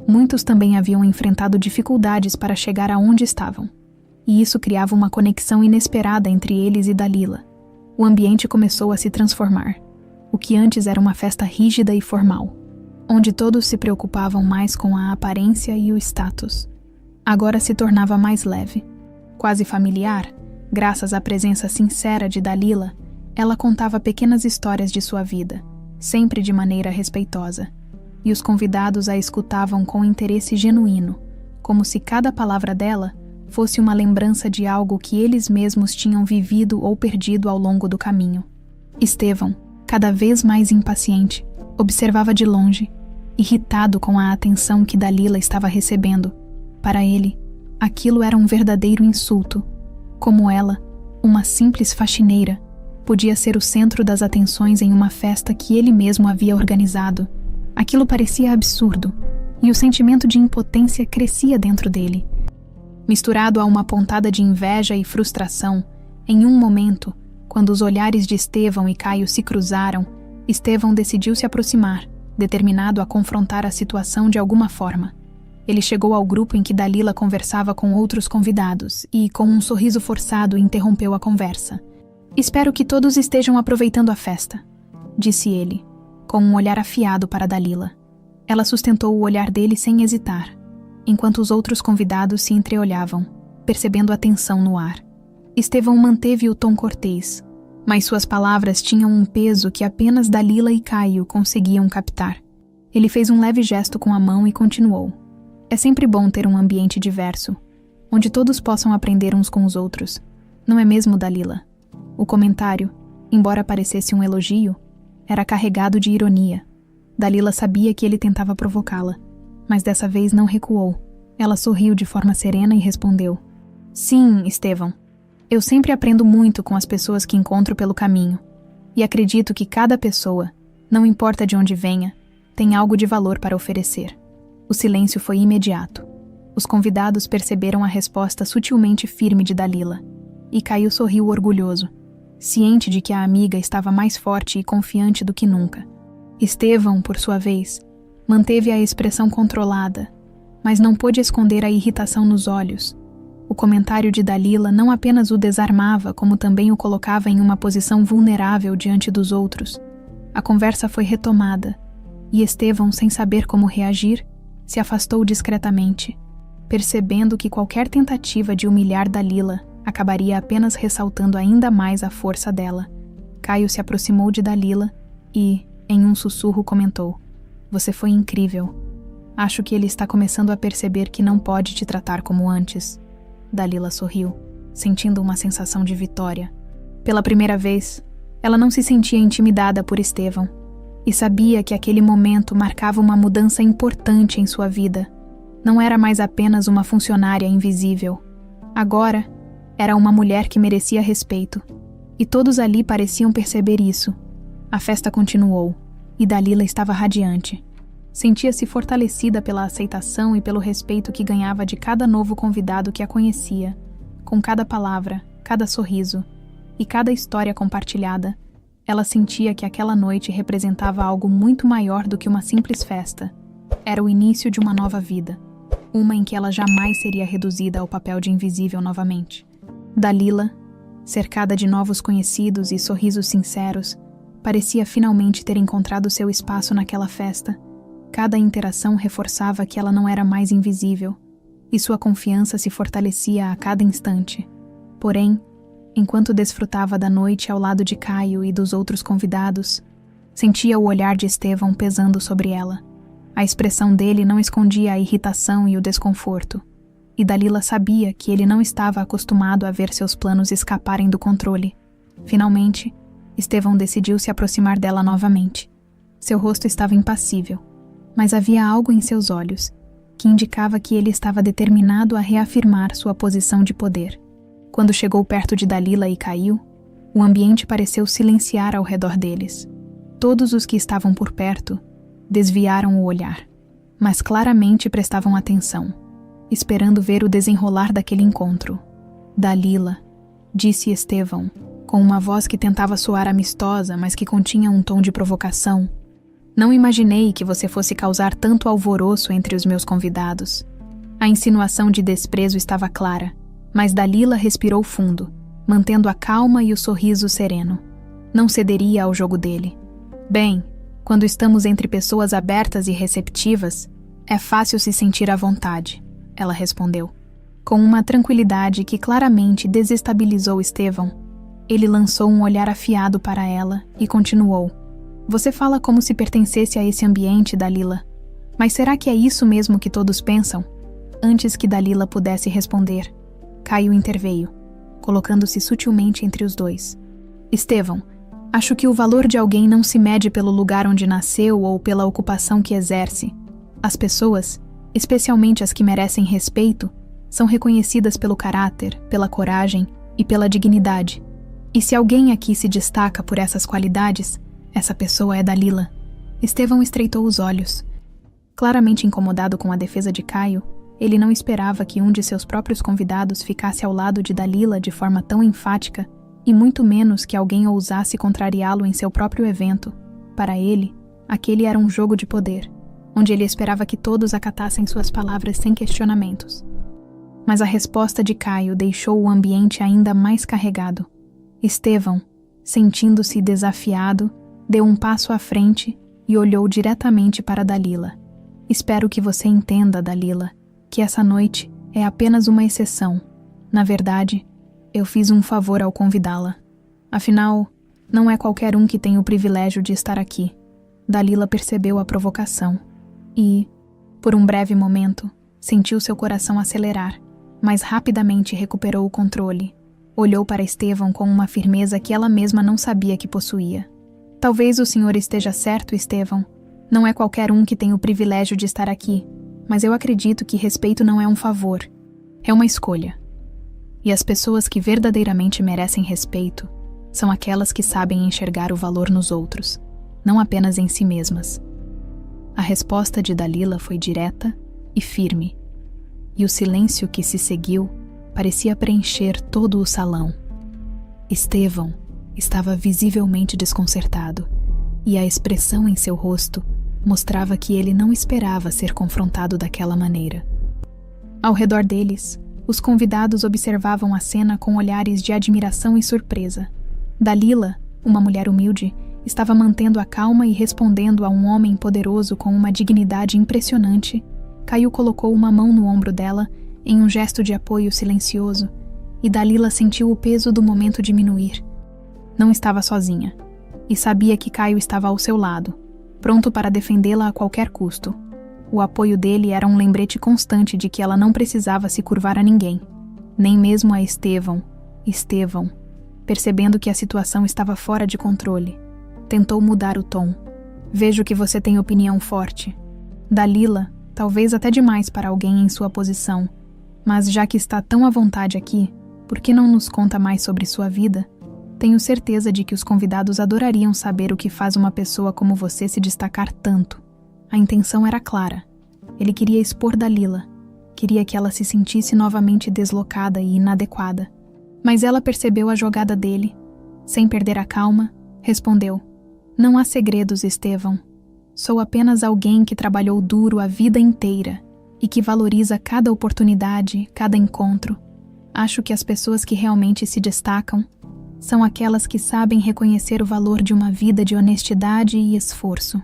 muitos também haviam enfrentado dificuldades para chegar aonde estavam, e isso criava uma conexão inesperada entre eles e Dalila. O ambiente começou a se transformar. O que antes era uma festa rígida e formal, onde todos se preocupavam mais com a aparência e o status, agora se tornava mais leve, quase familiar. Graças à presença sincera de Dalila, ela contava pequenas histórias de sua vida, sempre de maneira respeitosa, e os convidados a escutavam com interesse genuíno, como se cada palavra dela fosse uma lembrança de algo que eles mesmos tinham vivido ou perdido ao longo do caminho. Estevão, cada vez mais impaciente, observava de longe, irritado com a atenção que Dalila estava recebendo. Para ele, aquilo era um verdadeiro insulto. Como ela, uma simples faxineira, podia ser o centro das atenções em uma festa que ele mesmo havia organizado. Aquilo parecia absurdo, e o sentimento de impotência crescia dentro dele. Misturado a uma pontada de inveja e frustração, em um momento, quando os olhares de Estevão e Caio se cruzaram, Estevão decidiu se aproximar, determinado a confrontar a situação de alguma forma. Ele chegou ao grupo em que Dalila conversava com outros convidados e, com um sorriso forçado, interrompeu a conversa. Espero que todos estejam aproveitando a festa, disse ele, com um olhar afiado para Dalila. Ela sustentou o olhar dele sem hesitar, enquanto os outros convidados se entreolhavam, percebendo a tensão no ar. Estevão manteve o tom cortês, mas suas palavras tinham um peso que apenas Dalila e Caio conseguiam captar. Ele fez um leve gesto com a mão e continuou. É sempre bom ter um ambiente diverso, onde todos possam aprender uns com os outros. Não é mesmo, Dalila? O comentário, embora parecesse um elogio, era carregado de ironia. Dalila sabia que ele tentava provocá-la, mas dessa vez não recuou. Ela sorriu de forma serena e respondeu: Sim, Estevão. Eu sempre aprendo muito com as pessoas que encontro pelo caminho, e acredito que cada pessoa, não importa de onde venha, tem algo de valor para oferecer. O silêncio foi imediato. Os convidados perceberam a resposta sutilmente firme de Dalila, e Caio sorriu orgulhoso, ciente de que a amiga estava mais forte e confiante do que nunca. Estevão, por sua vez, manteve a expressão controlada, mas não pôde esconder a irritação nos olhos. O comentário de Dalila não apenas o desarmava, como também o colocava em uma posição vulnerável diante dos outros. A conversa foi retomada, e Estevão, sem saber como reagir, se afastou discretamente, percebendo que qualquer tentativa de humilhar Dalila acabaria apenas ressaltando ainda mais a força dela. Caio se aproximou de Dalila e, em um sussurro, comentou: Você foi incrível. Acho que ele está começando a perceber que não pode te tratar como antes. Dalila sorriu, sentindo uma sensação de vitória. Pela primeira vez, ela não se sentia intimidada por Estevão, e sabia que aquele momento marcava uma mudança importante em sua vida. Não era mais apenas uma funcionária invisível. Agora, era uma mulher que merecia respeito, e todos ali pareciam perceber isso. A festa continuou, e Dalila estava radiante. Sentia-se fortalecida pela aceitação e pelo respeito que ganhava de cada novo convidado que a conhecia. Com cada palavra, cada sorriso e cada história compartilhada, ela sentia que aquela noite representava algo muito maior do que uma simples festa. Era o início de uma nova vida, uma em que ela jamais seria reduzida ao papel de invisível novamente. Dalila, cercada de novos conhecidos e sorrisos sinceros, parecia finalmente ter encontrado seu espaço naquela festa. Cada interação reforçava que ela não era mais invisível, e sua confiança se fortalecia a cada instante. Porém, enquanto desfrutava da noite ao lado de Caio e dos outros convidados, sentia o olhar de Estevão pesando sobre ela. A expressão dele não escondia a irritação e o desconforto, e Dalila sabia que ele não estava acostumado a ver seus planos escaparem do controle. Finalmente, Estevão decidiu se aproximar dela novamente. Seu rosto estava impassível, mas havia algo em seus olhos que indicava que ele estava determinado a reafirmar sua posição de poder. Quando chegou perto de Dalila e Caio, o ambiente pareceu silenciar ao redor deles. Todos os que estavam por perto desviaram o olhar, mas claramente prestavam atenção, esperando ver o desenrolar daquele encontro. Dalila, disse Estevão, com uma voz que tentava soar amistosa, mas que continha um tom de provocação. Não imaginei que você fosse causar tanto alvoroço entre os meus convidados. A insinuação de desprezo estava clara, mas Dalila respirou fundo, mantendo a calma e o sorriso sereno. Não cederia ao jogo dele. Bem, quando estamos entre pessoas abertas e receptivas, é fácil se sentir à vontade, ela respondeu. Com uma tranquilidade que claramente desestabilizou Estevão, ele lançou um olhar afiado para ela e continuou. Você fala como se pertencesse a esse ambiente, Dalila. Mas será que é isso mesmo que todos pensam? Antes que Dalila pudesse responder, Caio interveio, colocando-se sutilmente entre os dois. Estevão, acho que o valor de alguém não se mede pelo lugar onde nasceu ou pela ocupação que exerce. As pessoas, especialmente as que merecem respeito, são reconhecidas pelo caráter, pela coragem e pela dignidade. E se alguém aqui se destaca por essas qualidades, essa pessoa é Dalila. Estevão estreitou os olhos. Claramente incomodado com a defesa de Caio, ele não esperava que um de seus próprios convidados ficasse ao lado de Dalila de forma tão enfática, e muito menos que alguém ousasse contrariá-lo em seu próprio evento. Para ele, aquele era um jogo de poder, onde ele esperava que todos acatassem suas palavras sem questionamentos. Mas a resposta de Caio deixou o ambiente ainda mais carregado. Estevão, sentindo-se desafiado, deu um passo à frente e olhou diretamente para Dalila. Espero que você entenda, Dalila, que essa noite é apenas uma exceção. Na verdade, eu fiz um favor ao convidá-la. Afinal, Não é qualquer um que tem o privilégio de estar aqui. Dalila percebeu a provocação e, por um breve momento, sentiu seu coração acelerar, mas rapidamente recuperou o controle. Olhou para Estevão com uma firmeza que ela mesma não sabia que possuía. Talvez o senhor esteja certo, Estevão. Não é qualquer um que tem o privilégio de estar aqui, mas eu acredito que respeito não é um favor, é uma escolha. E as pessoas que verdadeiramente merecem respeito são aquelas que sabem enxergar o valor nos outros, não apenas em si mesmas. A resposta de Dalila foi direta e firme, e o silêncio que se seguiu parecia preencher todo o salão. Estevão estava visivelmente desconcertado, e a expressão em seu rosto mostrava que ele não esperava ser confrontado daquela maneira. Ao redor deles, os convidados observavam a cena com olhares de admiração e surpresa. Dalila, uma mulher humilde, estava mantendo a calma e respondendo a um homem poderoso com uma dignidade impressionante. Caio colocou uma mão no ombro dela em um gesto de apoio silencioso, e Dalila sentiu o peso do momento diminuir. Não estava sozinha, e sabia que Caio estava ao seu lado, pronto para defendê-la a qualquer custo. O apoio dele era um lembrete constante de que ela não precisava se curvar a ninguém, nem mesmo a Estevão. Estevão, percebendo que a situação estava fora de controle, tentou mudar o tom. Vejo que você tem opinião forte. Dalila, talvez até demais para alguém em sua posição, mas já que está tão à vontade aqui, por que não nos conta mais sobre sua vida? Tenho certeza de que os convidados adorariam saber o que faz uma pessoa como você se destacar tanto. A intenção era clara. Ele queria expor Dalila. Queria que ela se sentisse novamente deslocada e inadequada. Mas ela percebeu a jogada dele. Sem perder a calma, respondeu: Não há segredos, Estevão. Sou apenas alguém que trabalhou duro a vida inteira e que valoriza cada oportunidade, cada encontro. Acho que as pessoas que realmente se destacam são aquelas que sabem reconhecer o valor de uma vida de honestidade e esforço.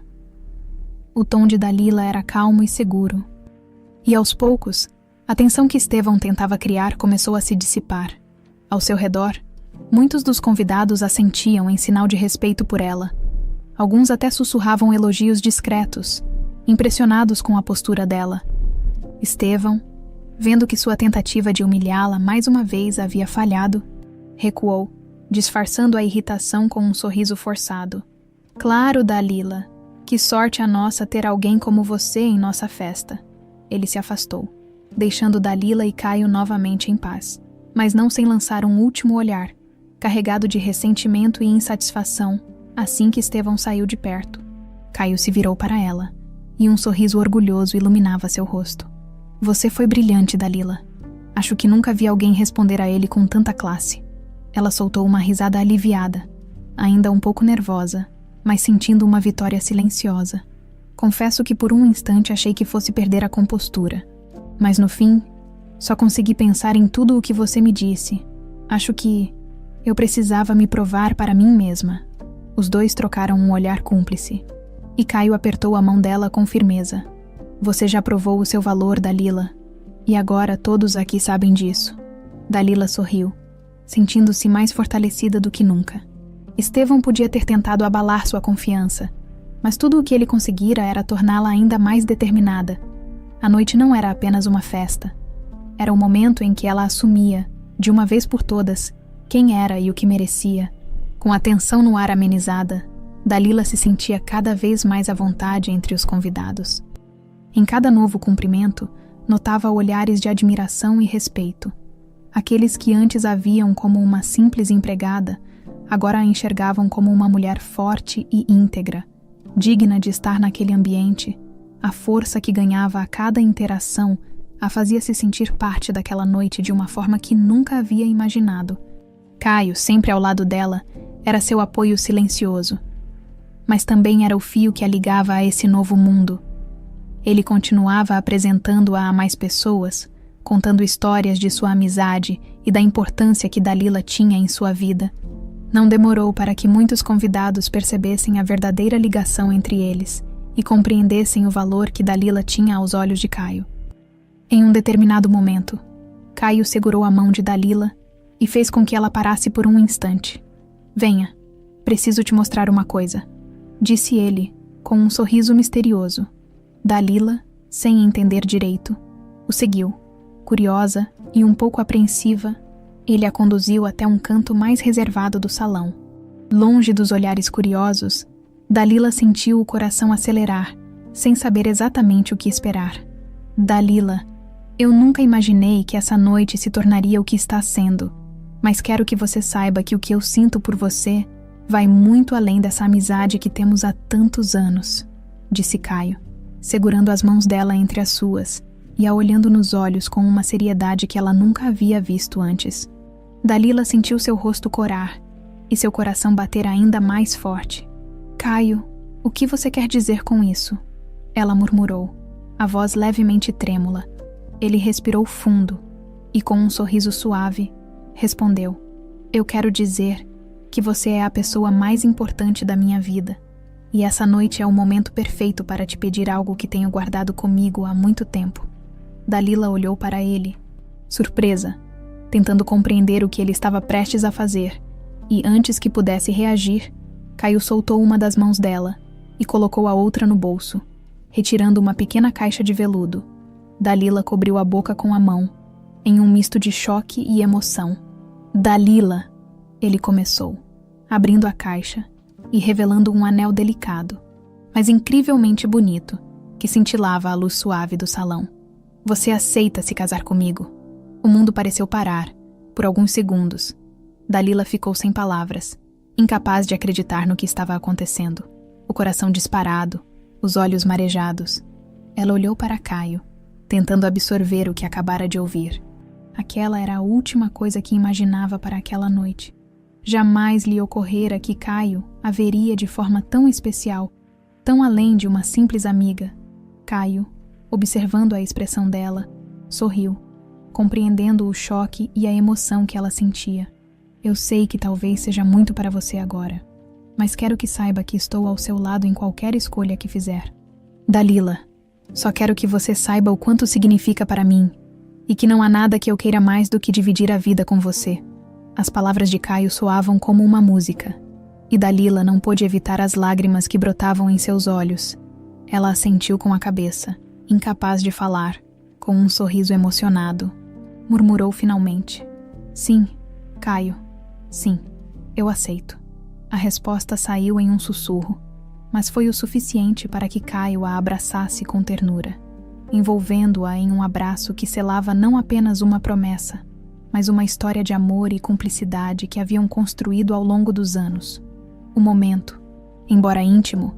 O tom de Dalila era calmo e seguro. E aos poucos, a tensão que Estevão tentava criar começou a se dissipar. Ao seu redor, muitos dos convidados assentiam em sinal de respeito por ela. Alguns até sussurravam elogios discretos, impressionados com a postura dela. Estevão, vendo que sua tentativa de humilhá-la mais uma vez havia falhado, recuou, disfarçando a irritação com um sorriso forçado. Claro, Dalila, que sorte a nossa ter alguém como você em nossa festa. Ele se afastou, deixando Dalila e Caio novamente em paz, mas não sem lançar um último olhar, carregado de ressentimento e insatisfação, assim que Estevão saiu de perto. Caio se virou para ela, e um sorriso orgulhoso iluminava seu rosto. Você foi brilhante, Dalila. Acho que nunca vi alguém responder a ele com tanta classe. Ela soltou uma risada aliviada, ainda um pouco nervosa, mas sentindo uma vitória silenciosa. Confesso que por um instante achei que fosse perder a compostura, mas no fim, só consegui pensar em tudo o que você me disse. Acho que eu precisava me provar para mim mesma. Os dois trocaram um olhar cúmplice, e Caio apertou a mão dela com firmeza. Você já provou o seu valor, Dalila, e agora todos aqui sabem disso. Dalila sorriu, sentindo-se mais fortalecida do que nunca. Estevão podia ter tentado abalar sua confiança, mas tudo o que ele conseguira era torná-la ainda mais determinada. A noite não era apenas uma festa. Era o momento em que ela assumia, de uma vez por todas, quem era e o que merecia. Com a tensão no ar amenizada, Dalila se sentia cada vez mais à vontade entre os convidados. Em cada novo cumprimento, notava olhares de admiração e respeito. Aqueles que antes a viam como uma simples empregada, agora a enxergavam como uma mulher forte e íntegra, digna de estar naquele ambiente. A força que ganhava a cada interação a fazia se sentir parte daquela noite de uma forma que nunca havia imaginado. Caio, sempre ao lado dela, era seu apoio silencioso, mas também era o fio que a ligava a esse novo mundo. Ele continuava apresentando-a a mais pessoas, contando histórias de sua amizade e da importância que Dalila tinha em sua vida. Não demorou para que muitos convidados percebessem a verdadeira ligação entre eles e compreendessem o valor que Dalila tinha aos olhos de Caio. Em um determinado momento, Caio segurou a mão de Dalila e fez com que ela parasse por um instante. Venha, Preciso te mostrar uma coisa, disse ele, com um sorriso misterioso. Dalila, sem entender direito, o seguiu. Curiosa e um pouco apreensiva, ele a conduziu até um canto mais reservado do salão. Longe dos olhares curiosos, Dalila sentiu o coração acelerar, sem saber exatamente o que esperar. Dalila, eu nunca imaginei que essa noite se tornaria o que está sendo, mas quero que você saiba que o que eu sinto por você vai muito além dessa amizade que temos há tantos anos, disse Caio, segurando as mãos dela entre as suas e a olhando nos olhos com uma seriedade que ela nunca havia visto antes. Dalila sentiu seu rosto corar e seu coração bater ainda mais forte. Caio, o que você quer dizer com isso? Ela murmurou, a voz levemente trêmula. Ele respirou fundo e, com um sorriso suave, respondeu: eu quero dizer que você é a pessoa mais importante da minha vida, e essa noite é o momento perfeito para te pedir algo que tenho guardado comigo há muito tempo. Dalila olhou para ele, surpresa, tentando compreender o que ele estava prestes a fazer, e antes que pudesse reagir, Caio soltou uma das mãos dela e colocou a outra no bolso, retirando uma pequena caixa de veludo. Dalila cobriu a boca com a mão, em um misto de choque e emoção. Dalila, ele começou, abrindo a caixa e revelando um anel delicado, mas incrivelmente bonito, que cintilava à luz suave do salão. Você aceita se casar comigo? O mundo pareceu parar, por alguns segundos. Dalila ficou sem palavras, incapaz de acreditar no que estava acontecendo. O coração disparado, os olhos marejados. Ela olhou para Caio, tentando absorver o que acabara de ouvir. Aquela era a última coisa que imaginava para aquela noite. Jamais lhe ocorrera que Caio a veria de forma tão especial, tão além de uma simples amiga. Caio, observando a expressão dela, sorriu, compreendendo o choque e a emoção que ela sentia. Eu sei que talvez seja muito para você agora, mas quero que saiba que estou ao seu lado em qualquer escolha que fizer. Dalila, só quero que você saiba o quanto significa para mim, e que não há nada que eu queira mais do que dividir a vida com você. As palavras de Caio soavam como uma música, e Dalila não pôde evitar as lágrimas que brotavam em seus olhos. Ela assentiu com a cabeça, incapaz de falar, com um sorriso emocionado. Murmurou finalmente: sim, Caio, sim, eu aceito. A resposta saiu em um sussurro, mas foi o suficiente para que Caio a abraçasse com ternura, envolvendo-a em um abraço que selava não apenas uma promessa, mas uma história de amor e cumplicidade que haviam construído ao longo dos anos. O momento, embora íntimo,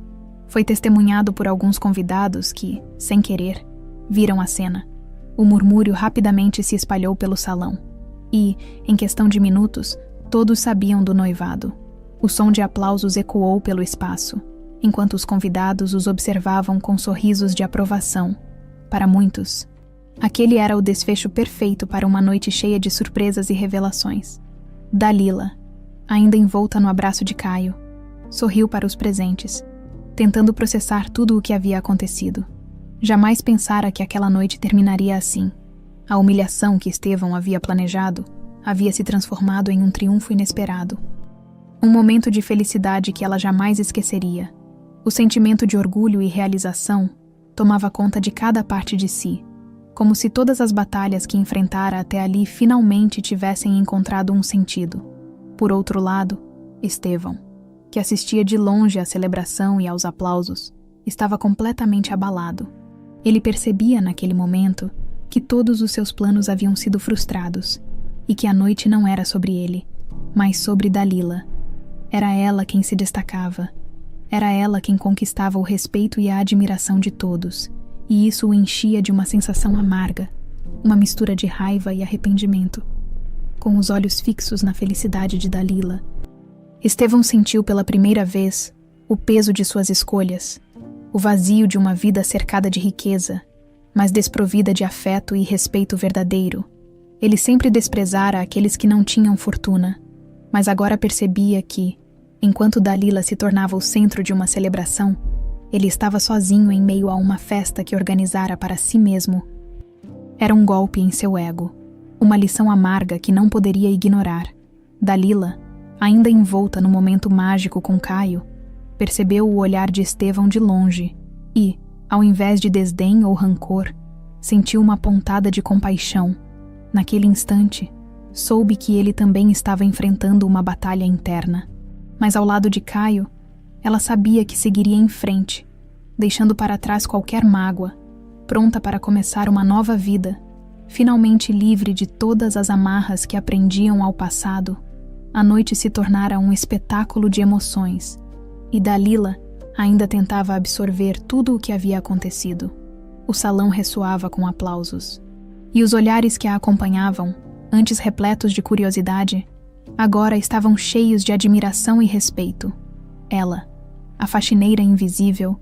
foi testemunhado por alguns convidados que, sem querer, viram a cena. O murmúrio rapidamente se espalhou pelo salão, e, em questão de minutos, todos sabiam do noivado. O som de aplausos ecoou pelo espaço, enquanto os convidados os observavam com sorrisos de aprovação. Para muitos, aquele era o desfecho perfeito para uma noite cheia de surpresas e revelações. Dalila, ainda envolta no abraço de Caio, sorriu para os presentes, tentando processar tudo o que havia acontecido. Jamais pensara que aquela noite terminaria assim. A humilhação que Estevão havia planejado havia se transformado em um triunfo inesperado. Um momento de felicidade que ela jamais esqueceria. O sentimento de orgulho e realização tomava conta de cada parte de si, como se todas as batalhas que enfrentara até ali finalmente tivessem encontrado um sentido. Por outro lado, Estevão, que assistia de longe à celebração e aos aplausos, estava completamente abalado. Ele percebia naquele momento que todos os seus planos haviam sido frustrados e que a noite não era sobre ele, mas sobre Dalila. Era ela quem se destacava. Era ela quem conquistava o respeito e a admiração de todos, e isso o enchia de uma sensação amarga, uma mistura de raiva e arrependimento. Com os olhos fixos na felicidade de Dalila, Estevão sentiu pela primeira vez o peso de suas escolhas, o vazio de uma vida cercada de riqueza, mas desprovida de afeto e respeito verdadeiro. Ele sempre desprezara aqueles que não tinham fortuna, mas agora percebia que, enquanto Dalila se tornava o centro de uma celebração, ele estava sozinho em meio a uma festa que organizara para si mesmo. Era um golpe em seu ego, uma lição amarga que não poderia ignorar. Dalila, Ainda envolta no momento mágico com Caio, percebeu o olhar de Estevão de longe e, ao invés de desdém ou rancor, sentiu uma pontada de compaixão. Naquele instante, soube que ele também estava enfrentando uma batalha interna. Mas ao lado de Caio, ela sabia que seguiria em frente, deixando para trás qualquer mágoa, pronta para começar uma nova vida, finalmente livre de todas as amarras que aprendiam ao passado. A noite se tornara um espetáculo de emoções, e Dalila ainda tentava absorver tudo o que havia acontecido. O salão ressoava com aplausos, e os olhares que a acompanhavam, antes repletos de curiosidade, agora estavam cheios de admiração e respeito. Ela, a faxineira invisível,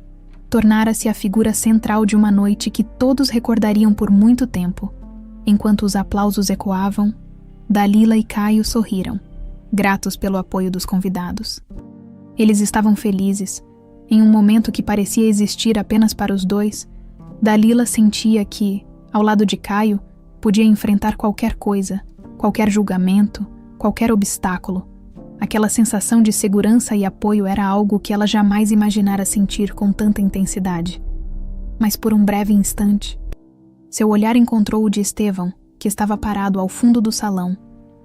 tornara-se a figura central de uma noite que todos recordariam por muito tempo. Enquanto os aplausos ecoavam, Dalila e Caio sorriram, gratos pelo apoio dos convidados. Eles estavam felizes. Em um momento que parecia existir apenas para os dois, Dalila sentia que, ao lado de Caio, podia enfrentar qualquer coisa, qualquer julgamento, qualquer obstáculo. Aquela sensação de segurança e apoio era algo que ela jamais imaginara sentir com tanta intensidade. Mas por um breve instante, seu olhar encontrou o de Estevão, que estava parado ao fundo do salão.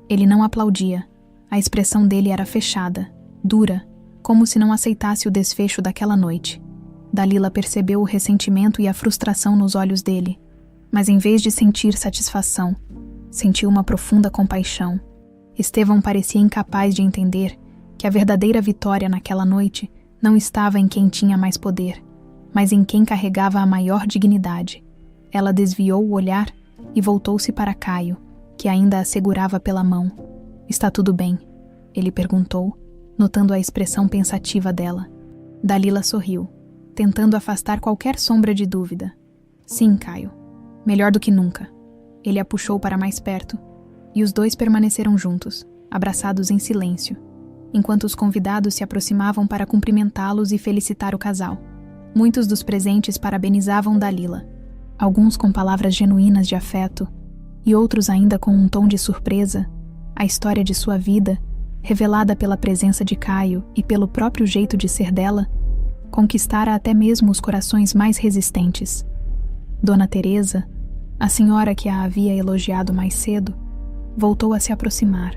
Ele não aplaudia. A expressão dele era fechada, dura, como se não aceitasse o desfecho daquela noite. Dalila percebeu o ressentimento e a frustração nos olhos dele, mas em vez de sentir satisfação, sentiu uma profunda compaixão. Estevão parecia incapaz de entender que a verdadeira vitória naquela noite não estava em quem tinha mais poder, mas em quem carregava a maior dignidade. Ela desviou o olhar e voltou-se para Caio, que ainda a segurava pela mão. "Está tudo bem?" ele perguntou, notando a expressão pensativa dela. Dalila sorriu, tentando afastar qualquer sombra de dúvida. "Sim, Caio. Melhor do que nunca." Ele a puxou para mais perto, e os dois permaneceram juntos, abraçados em silêncio, enquanto os convidados se aproximavam para cumprimentá-los e felicitar o casal. Muitos dos presentes parabenizavam Dalila, alguns com palavras genuínas de afeto, e outros ainda com um tom de surpresa. A história de sua vida, revelada pela presença de Caio e pelo próprio jeito de ser dela, conquistara até mesmo os corações mais resistentes. Dona Teresa, a senhora que a havia elogiado mais cedo, voltou a se aproximar,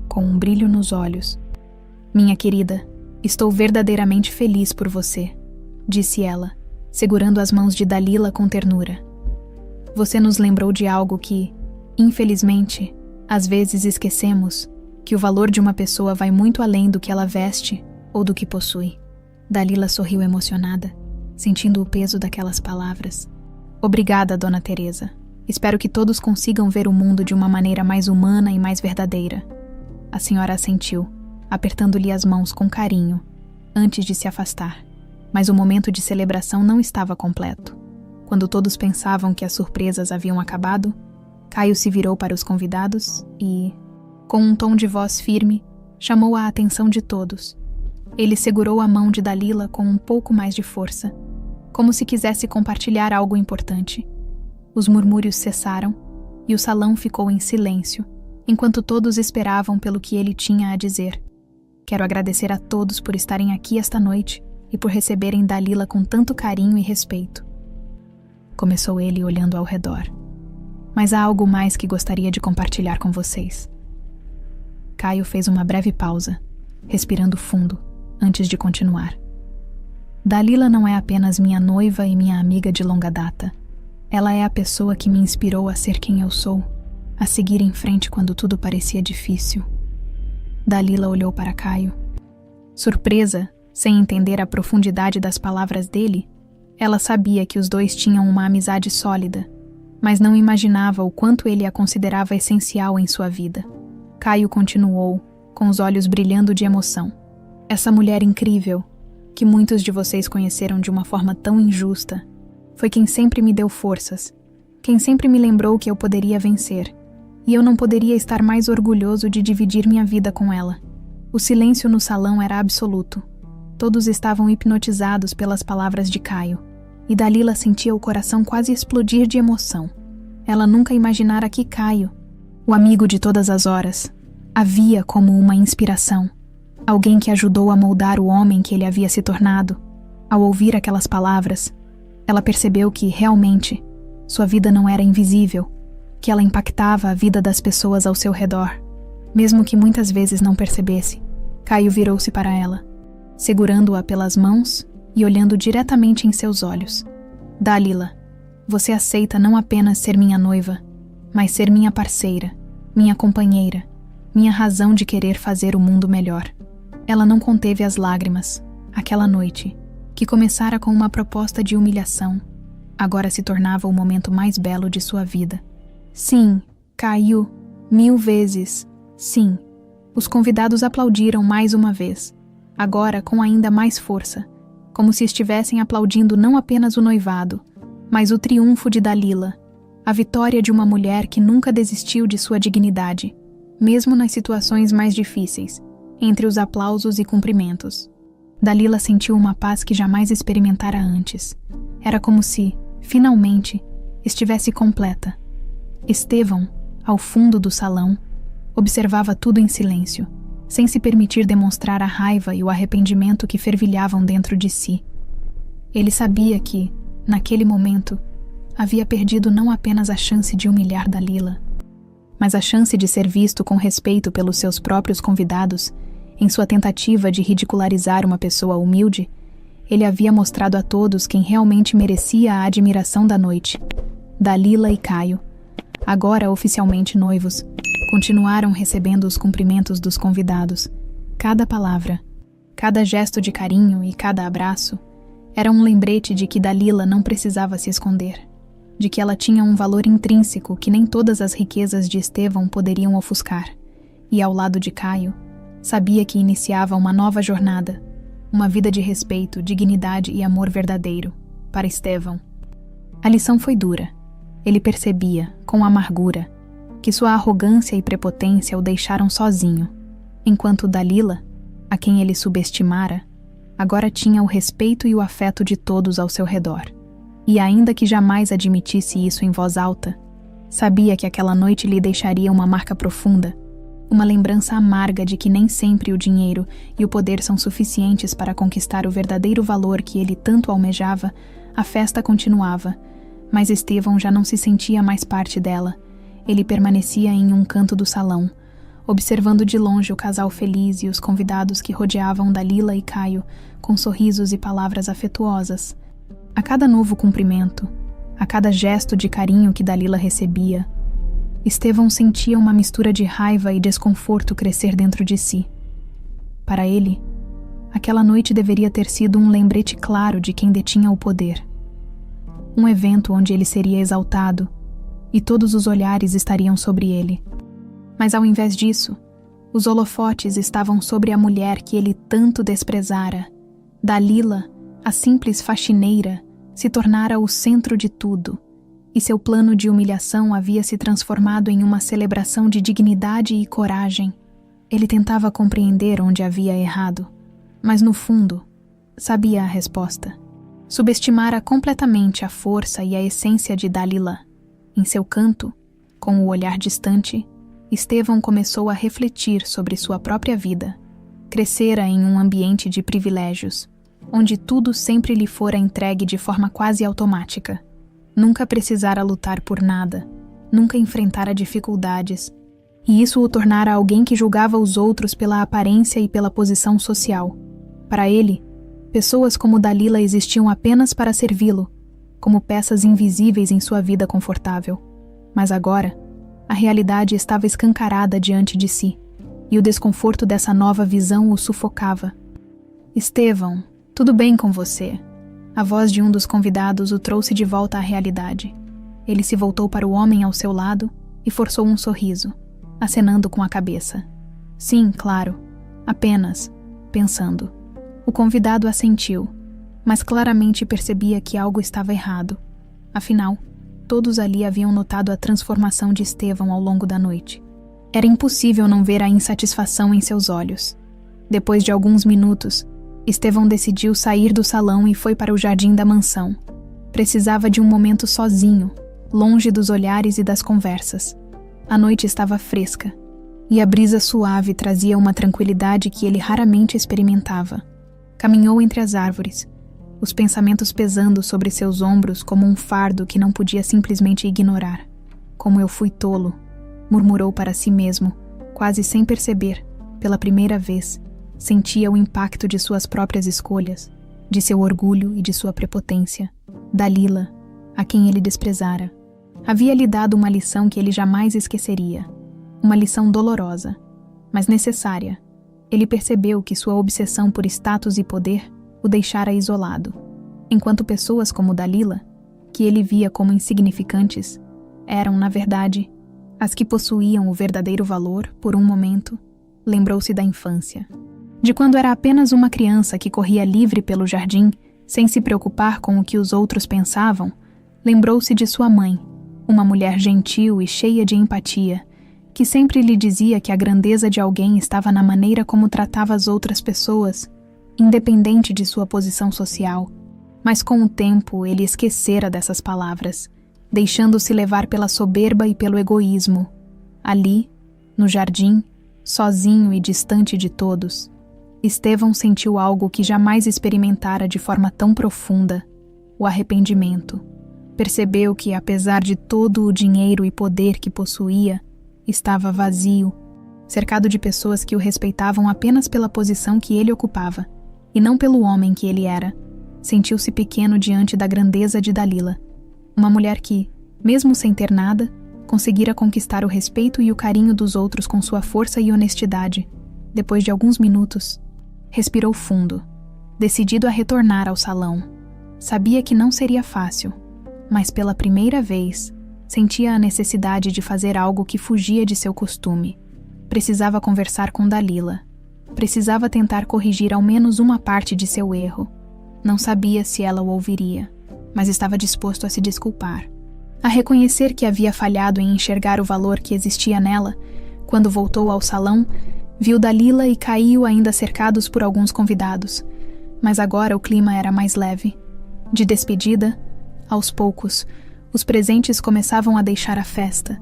com um brilho nos olhos. "Minha querida, estou verdadeiramente feliz por você", disse ela, segurando as mãos de Dalila com ternura. "Você nos lembrou de algo que, infelizmente, às vezes esquecemos, que o valor de uma pessoa vai muito além do que ela veste ou do que possui." Dalila sorriu emocionada, sentindo o peso daquelas palavras. "Obrigada, Dona Teresa. Espero que todos consigam ver o mundo de uma maneira mais humana e mais verdadeira." A senhora assentiu, apertando-lhe as mãos com carinho, antes de se afastar. Mas o momento de celebração não estava completo. Quando todos pensavam que as surpresas haviam acabado, Caio se virou para os convidados e, com um tom de voz firme, chamou a atenção de todos. Ele segurou a mão de Dalila com um pouco mais de força, como se quisesse compartilhar algo importante. Os murmúrios cessaram e o salão ficou em silêncio, enquanto todos esperavam pelo que ele tinha a dizer. "Quero agradecer a todos por estarem aqui esta noite e por receberem Dalila com tanto carinho e respeito." Começou ele olhando ao redor. "Mas há algo mais que gostaria de compartilhar com vocês." Caio fez uma breve pausa, respirando fundo, antes de continuar. "Dalila não é apenas minha noiva e minha amiga de longa data. Ela é a pessoa que me inspirou a ser quem eu sou, a seguir em frente quando tudo parecia difícil." Dalila olhou para Caio. Surpresa, sem entender a profundidade das palavras dele, ela sabia que os dois tinham uma amizade sólida, mas não imaginava o quanto ele a considerava essencial em sua vida. Caio continuou, com os olhos brilhando de emoção. "Essa mulher incrível, que muitos de vocês conheceram de uma forma tão injusta, foi quem sempre me deu forças, quem sempre me lembrou que eu poderia vencer, e eu não poderia estar mais orgulhoso de dividir minha vida com ela." O silêncio no salão era absoluto. Todos estavam hipnotizados pelas palavras de Caio, e Dalila sentia o coração quase explodir de emoção. Ela nunca imaginara que Caio, o amigo de todas as horas, a via como uma inspiração, Alguém que ajudou a moldar o homem que ele havia se tornado. Ao ouvir aquelas palavras, ela percebeu que, realmente, sua vida não era invisível, que ela impactava a vida das pessoas ao seu redor. Mesmo que muitas vezes não percebesse, Caio virou-se para ela, segurando-a pelas mãos e olhando diretamente em seus olhos. Dalila, você aceita não apenas ser minha noiva, mas ser minha parceira, minha companheira, minha razão de querer fazer o mundo melhor. Ela não conteve as lágrimas, aquela noite, que começara com uma proposta de humilhação, agora se tornava o momento mais belo de sua vida. Sim, Caio, 1000 vezes, sim. Os convidados aplaudiram mais uma vez, agora com ainda mais força, como se estivessem aplaudindo não apenas o noivado, mas o triunfo de Dalila, a vitória de uma mulher que nunca desistiu de sua dignidade, mesmo nas situações mais difíceis, entre os aplausos e cumprimentos. Dalila sentiu uma paz que jamais experimentara antes. Era como se, finalmente, estivesse completa. Estevão, ao fundo do salão, observava tudo em silêncio, sem se permitir demonstrar a raiva e o arrependimento que fervilhavam dentro de si. Ele sabia que, naquele momento, havia perdido não apenas a chance de humilhar Dalila, mas a chance de ser visto com respeito pelos seus próprios convidados. Em sua tentativa de ridicularizar uma pessoa humilde, ele havia mostrado a todos quem realmente merecia a admiração da noite. Dalila e Caio, agora oficialmente noivos, continuaram recebendo os cumprimentos dos convidados. Cada palavra, cada gesto de carinho e cada abraço era um lembrete de que Dalila não precisava se esconder, de que ela tinha um valor intrínseco que nem todas as riquezas de Estevão poderiam ofuscar. E ao lado de Caio, sabia que iniciava uma nova jornada, uma vida de respeito, dignidade e amor verdadeiro, para Estevão. A lição foi dura. Ele percebia, com amargura, que sua arrogância e prepotência o deixaram sozinho, enquanto Dalila, a quem ele subestimara, agora tinha o respeito e o afeto de todos ao seu redor. E ainda que jamais admitisse isso em voz alta, sabia que aquela noite lhe deixaria uma marca profunda, uma lembrança amarga de que nem sempre o dinheiro e o poder são suficientes para conquistar o verdadeiro valor que ele tanto almejava. A festa continuava, mas Estevão já não se sentia mais parte dela. Ele permanecia em um canto do salão, observando de longe o casal feliz e os convidados que rodeavam Dalila e Caio, com sorrisos e palavras afetuosas. A cada novo cumprimento, a cada gesto de carinho que Dalila recebia, Estevão sentia uma mistura de raiva e desconforto crescer dentro de si. Para ele, aquela noite deveria ter sido um lembrete claro de quem detinha o poder. Um evento onde ele seria exaltado e todos os olhares estariam sobre ele. Mas ao invés disso, os holofotes estavam sobre a mulher que ele tanto desprezara. Dalila, a simples faxineira, se tornara o centro de tudo, e seu plano de humilhação havia se transformado em uma celebração de dignidade e coragem. Ele tentava compreender onde havia errado, mas no fundo, sabia a resposta. Subestimara completamente a força e a essência de Dalila. Em seu canto, com o olhar distante, Estevão começou a refletir sobre sua própria vida. Crescera em um ambiente de privilégios, onde tudo sempre lhe fora entregue de forma quase automática. Nunca precisara lutar por nada, nunca enfrentara dificuldades, e isso o tornara alguém que julgava os outros pela aparência e pela posição social. Para ele, pessoas como Dalila existiam apenas para servi-lo, como peças invisíveis em sua vida confortável. Mas agora, a realidade estava escancarada diante de si, e o desconforto dessa nova visão o sufocava. Estevão, tudo bem com você? A voz de um dos convidados o trouxe de volta à realidade. Ele se voltou para o homem ao seu lado e forçou um sorriso, acenando com a cabeça. Sim, claro. Apenas, pensando. O convidado assentiu, mas claramente percebia que algo estava errado. Afinal, todos ali haviam notado a transformação de Estevão ao longo da noite. Era impossível não ver a insatisfação em seus olhos. Depois de alguns minutos, Estevão decidiu sair do salão e foi para o jardim da mansão. Precisava de um momento sozinho, longe dos olhares e das conversas. A noite estava fresca, e a brisa suave trazia uma tranquilidade que ele raramente experimentava. Caminhou entre as árvores, os pensamentos pesando sobre seus ombros como um fardo que não podia simplesmente ignorar. Como eu fui tolo, murmurou para si mesmo, quase sem perceber, pela primeira vez, sentia o impacto de suas próprias escolhas, de seu orgulho e de sua prepotência. Dalila, a quem ele desprezara, havia lhe dado uma lição que ele jamais esqueceria. Uma lição dolorosa, mas necessária. Ele percebeu que sua obsessão por status e poder o deixara isolado, enquanto pessoas como Dalila, que ele via como insignificantes, eram, na verdade, as que possuíam o verdadeiro valor. Por um momento, lembrou-se da infância. De quando era apenas uma criança que corria livre pelo jardim, sem se preocupar com o que os outros pensavam, lembrou-se de sua mãe, uma mulher gentil e cheia de empatia, que sempre lhe dizia que a grandeza de alguém estava na maneira como tratava as outras pessoas, independente de sua posição social. Mas com o tempo ele esquecera dessas palavras, deixando-se levar pela soberba e pelo egoísmo. Ali, no jardim, sozinho e distante de todos, Estevão sentiu algo que jamais experimentara de forma tão profunda: o arrependimento. Percebeu que, apesar de todo o dinheiro e poder que possuía, estava vazio, cercado de pessoas que o respeitavam apenas pela posição que ele ocupava, e não pelo homem que ele era. Sentiu-se pequeno diante da grandeza de Dalila, uma mulher que, mesmo sem ter nada, conseguira conquistar o respeito e o carinho dos outros com sua força e honestidade. Depois de alguns minutos, respirou fundo, decidido a retornar ao salão. Sabia que não seria fácil, mas pela primeira vez, sentia a necessidade de fazer algo que fugia de seu costume. Precisava conversar com Dalila. Precisava tentar corrigir ao menos uma parte de seu erro. Não sabia se ela o ouviria, mas estava disposto a se desculpar, a reconhecer que havia falhado em enxergar o valor que existia nela. Quando voltou ao salão, viu Dalila e Caio ainda cercados por alguns convidados, mas agora o clima era mais leve. De despedida, aos poucos, os presentes começavam a deixar a festa,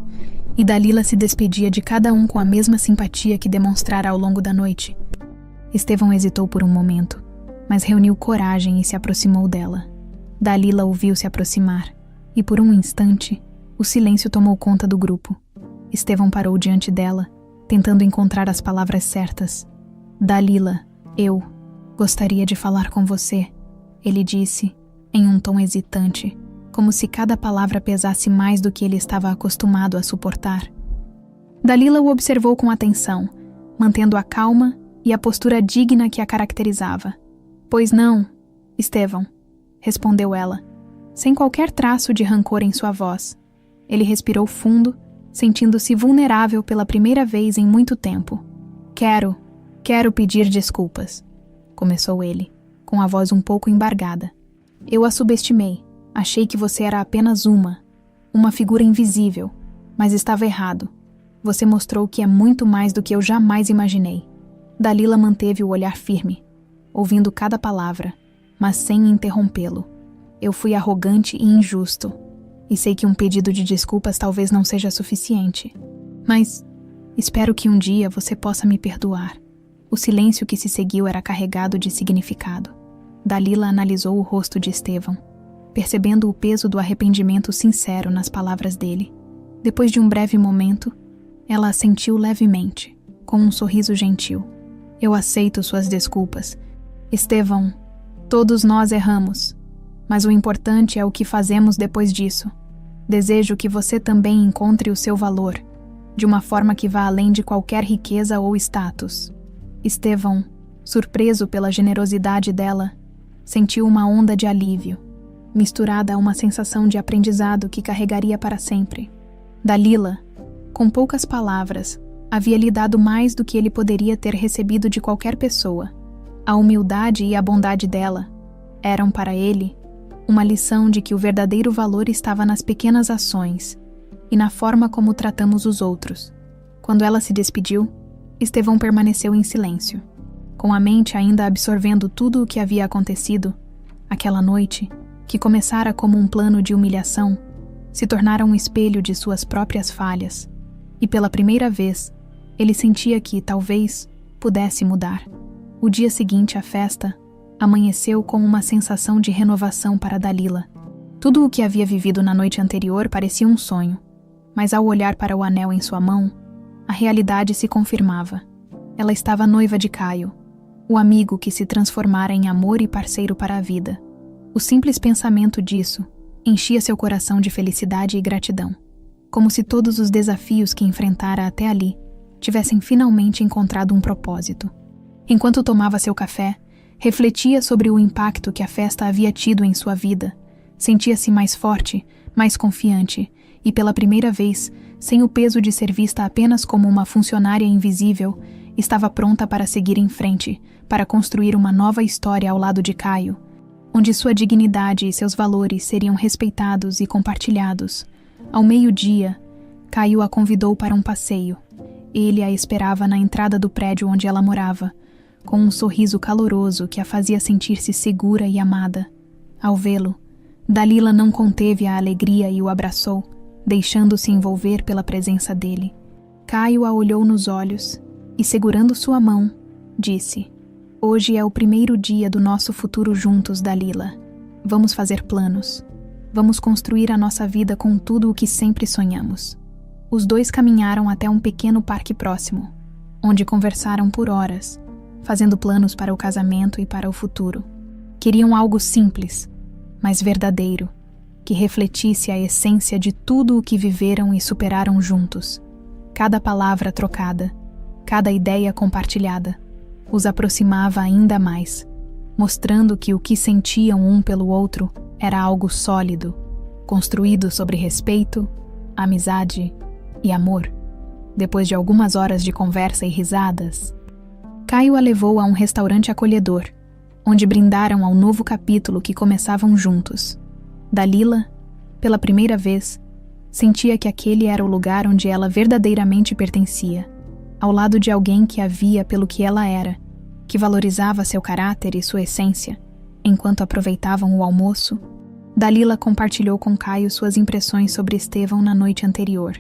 e Dalila se despedia de cada um com a mesma simpatia que demonstrara ao longo da noite. Estevão hesitou por um momento, mas reuniu coragem e se aproximou dela. Dalila o viu se aproximar, e por um instante, o silêncio tomou conta do grupo. Estevão parou diante dela, tentando encontrar as palavras certas. Dalila, eu gostaria de falar com você, ele disse, em um tom hesitante, como se cada palavra pesasse mais do que ele estava acostumado a suportar. Dalila o observou com atenção, mantendo a calma e a postura digna que a caracterizava. Pois não, Estevão, respondeu ela, sem qualquer traço de rancor em sua voz. Ele respirou fundo, sentindo-se vulnerável pela primeira vez em muito tempo. Quero pedir desculpas, começou ele, com a voz um pouco embargada. Eu a subestimei. Achei que você era apenas uma figura invisível, mas estava errado. Você mostrou que é muito mais do que eu jamais imaginei. Dalila manteve o olhar firme, ouvindo cada palavra, mas sem interrompê-lo. Eu fui arrogante e injusto, e sei que um pedido de desculpas talvez não seja suficiente. Mas espero que um dia você possa me perdoar. O silêncio que se seguiu era carregado de significado. Dalila analisou o rosto de Estevão, percebendo o peso do arrependimento sincero nas palavras dele. Depois de um breve momento, ela assentiu levemente, com um sorriso gentil. Eu aceito suas desculpas. Estevão, todos nós erramos, mas o importante é o que fazemos depois disso. Desejo que você também encontre o seu valor, de uma forma que vá além de qualquer riqueza ou status. Estevão, surpreso pela generosidade dela, sentiu uma onda de alívio, misturada a uma sensação de aprendizado que carregaria para sempre. Dalila, com poucas palavras, havia lhe dado mais do que ele poderia ter recebido de qualquer pessoa. A humildade e a bondade dela eram para ele uma lição de que o verdadeiro valor estava nas pequenas ações e na forma como tratamos os outros. Quando ela se despediu, Estevão permaneceu em silêncio, com a mente ainda absorvendo tudo o que havia acontecido. Aquela noite, que começara como um plano de humilhação, se tornara um espelho de suas próprias falhas, e pela primeira vez, Ele sentia que, talvez, pudesse mudar. O dia seguinte à festa amanheceu com uma sensação de renovação para Dalila. Tudo o que havia vivido na noite anterior parecia um sonho, mas ao olhar para o anel em sua mão, a realidade se confirmava. Ela estava noiva de Caio, o amigo que se transformara em amor e parceiro para a vida. O simples pensamento disso enchia seu coração de felicidade e gratidão, como se todos os desafios que enfrentara até ali tivessem finalmente encontrado um propósito. Enquanto tomava seu café, refletia sobre o impacto que a festa havia tido em sua vida. Sentia-se mais forte, mais confiante e, pela primeira vez, sem o peso de ser vista apenas como uma funcionária invisível, estava pronta para seguir em frente, para construir uma nova história ao lado de Caio, onde sua dignidade e seus valores seriam respeitados e compartilhados. Ao meio-dia, Caio a convidou para um passeio. Ele a esperava na entrada do prédio onde ela morava, com um sorriso caloroso que a fazia sentir-se segura e amada. Ao vê-lo, Dalila não conteve a alegria e o abraçou, deixando-se envolver pela presença dele. Caio a olhou nos olhos e, segurando sua mão, disse: "Hoje é o primeiro dia do nosso futuro juntos, Dalila. Vamos fazer planos. Vamos construir a nossa vida com tudo o que sempre sonhamos." Os dois caminharam até um pequeno parque próximo, onde conversaram por horas, fazendo planos para o casamento e para o futuro. Queriam algo simples, mas verdadeiro, que refletisse a essência de tudo o que viveram e superaram juntos. Cada palavra trocada, cada ideia compartilhada, os aproximava ainda mais, mostrando que o que sentiam um pelo outro era algo sólido, construído sobre respeito, amizade e amor. Depois de algumas horas de conversa e risadas, Caio a levou a um restaurante acolhedor, onde brindaram ao novo capítulo que começavam juntos. Dalila, pela primeira vez, sentia que aquele era o lugar onde ela verdadeiramente pertencia, ao lado de alguém que a via pelo que ela era, que valorizava seu caráter e sua essência. Enquanto aproveitavam o almoço, Dalila compartilhou com Caio suas impressões sobre Estevão na noite anterior.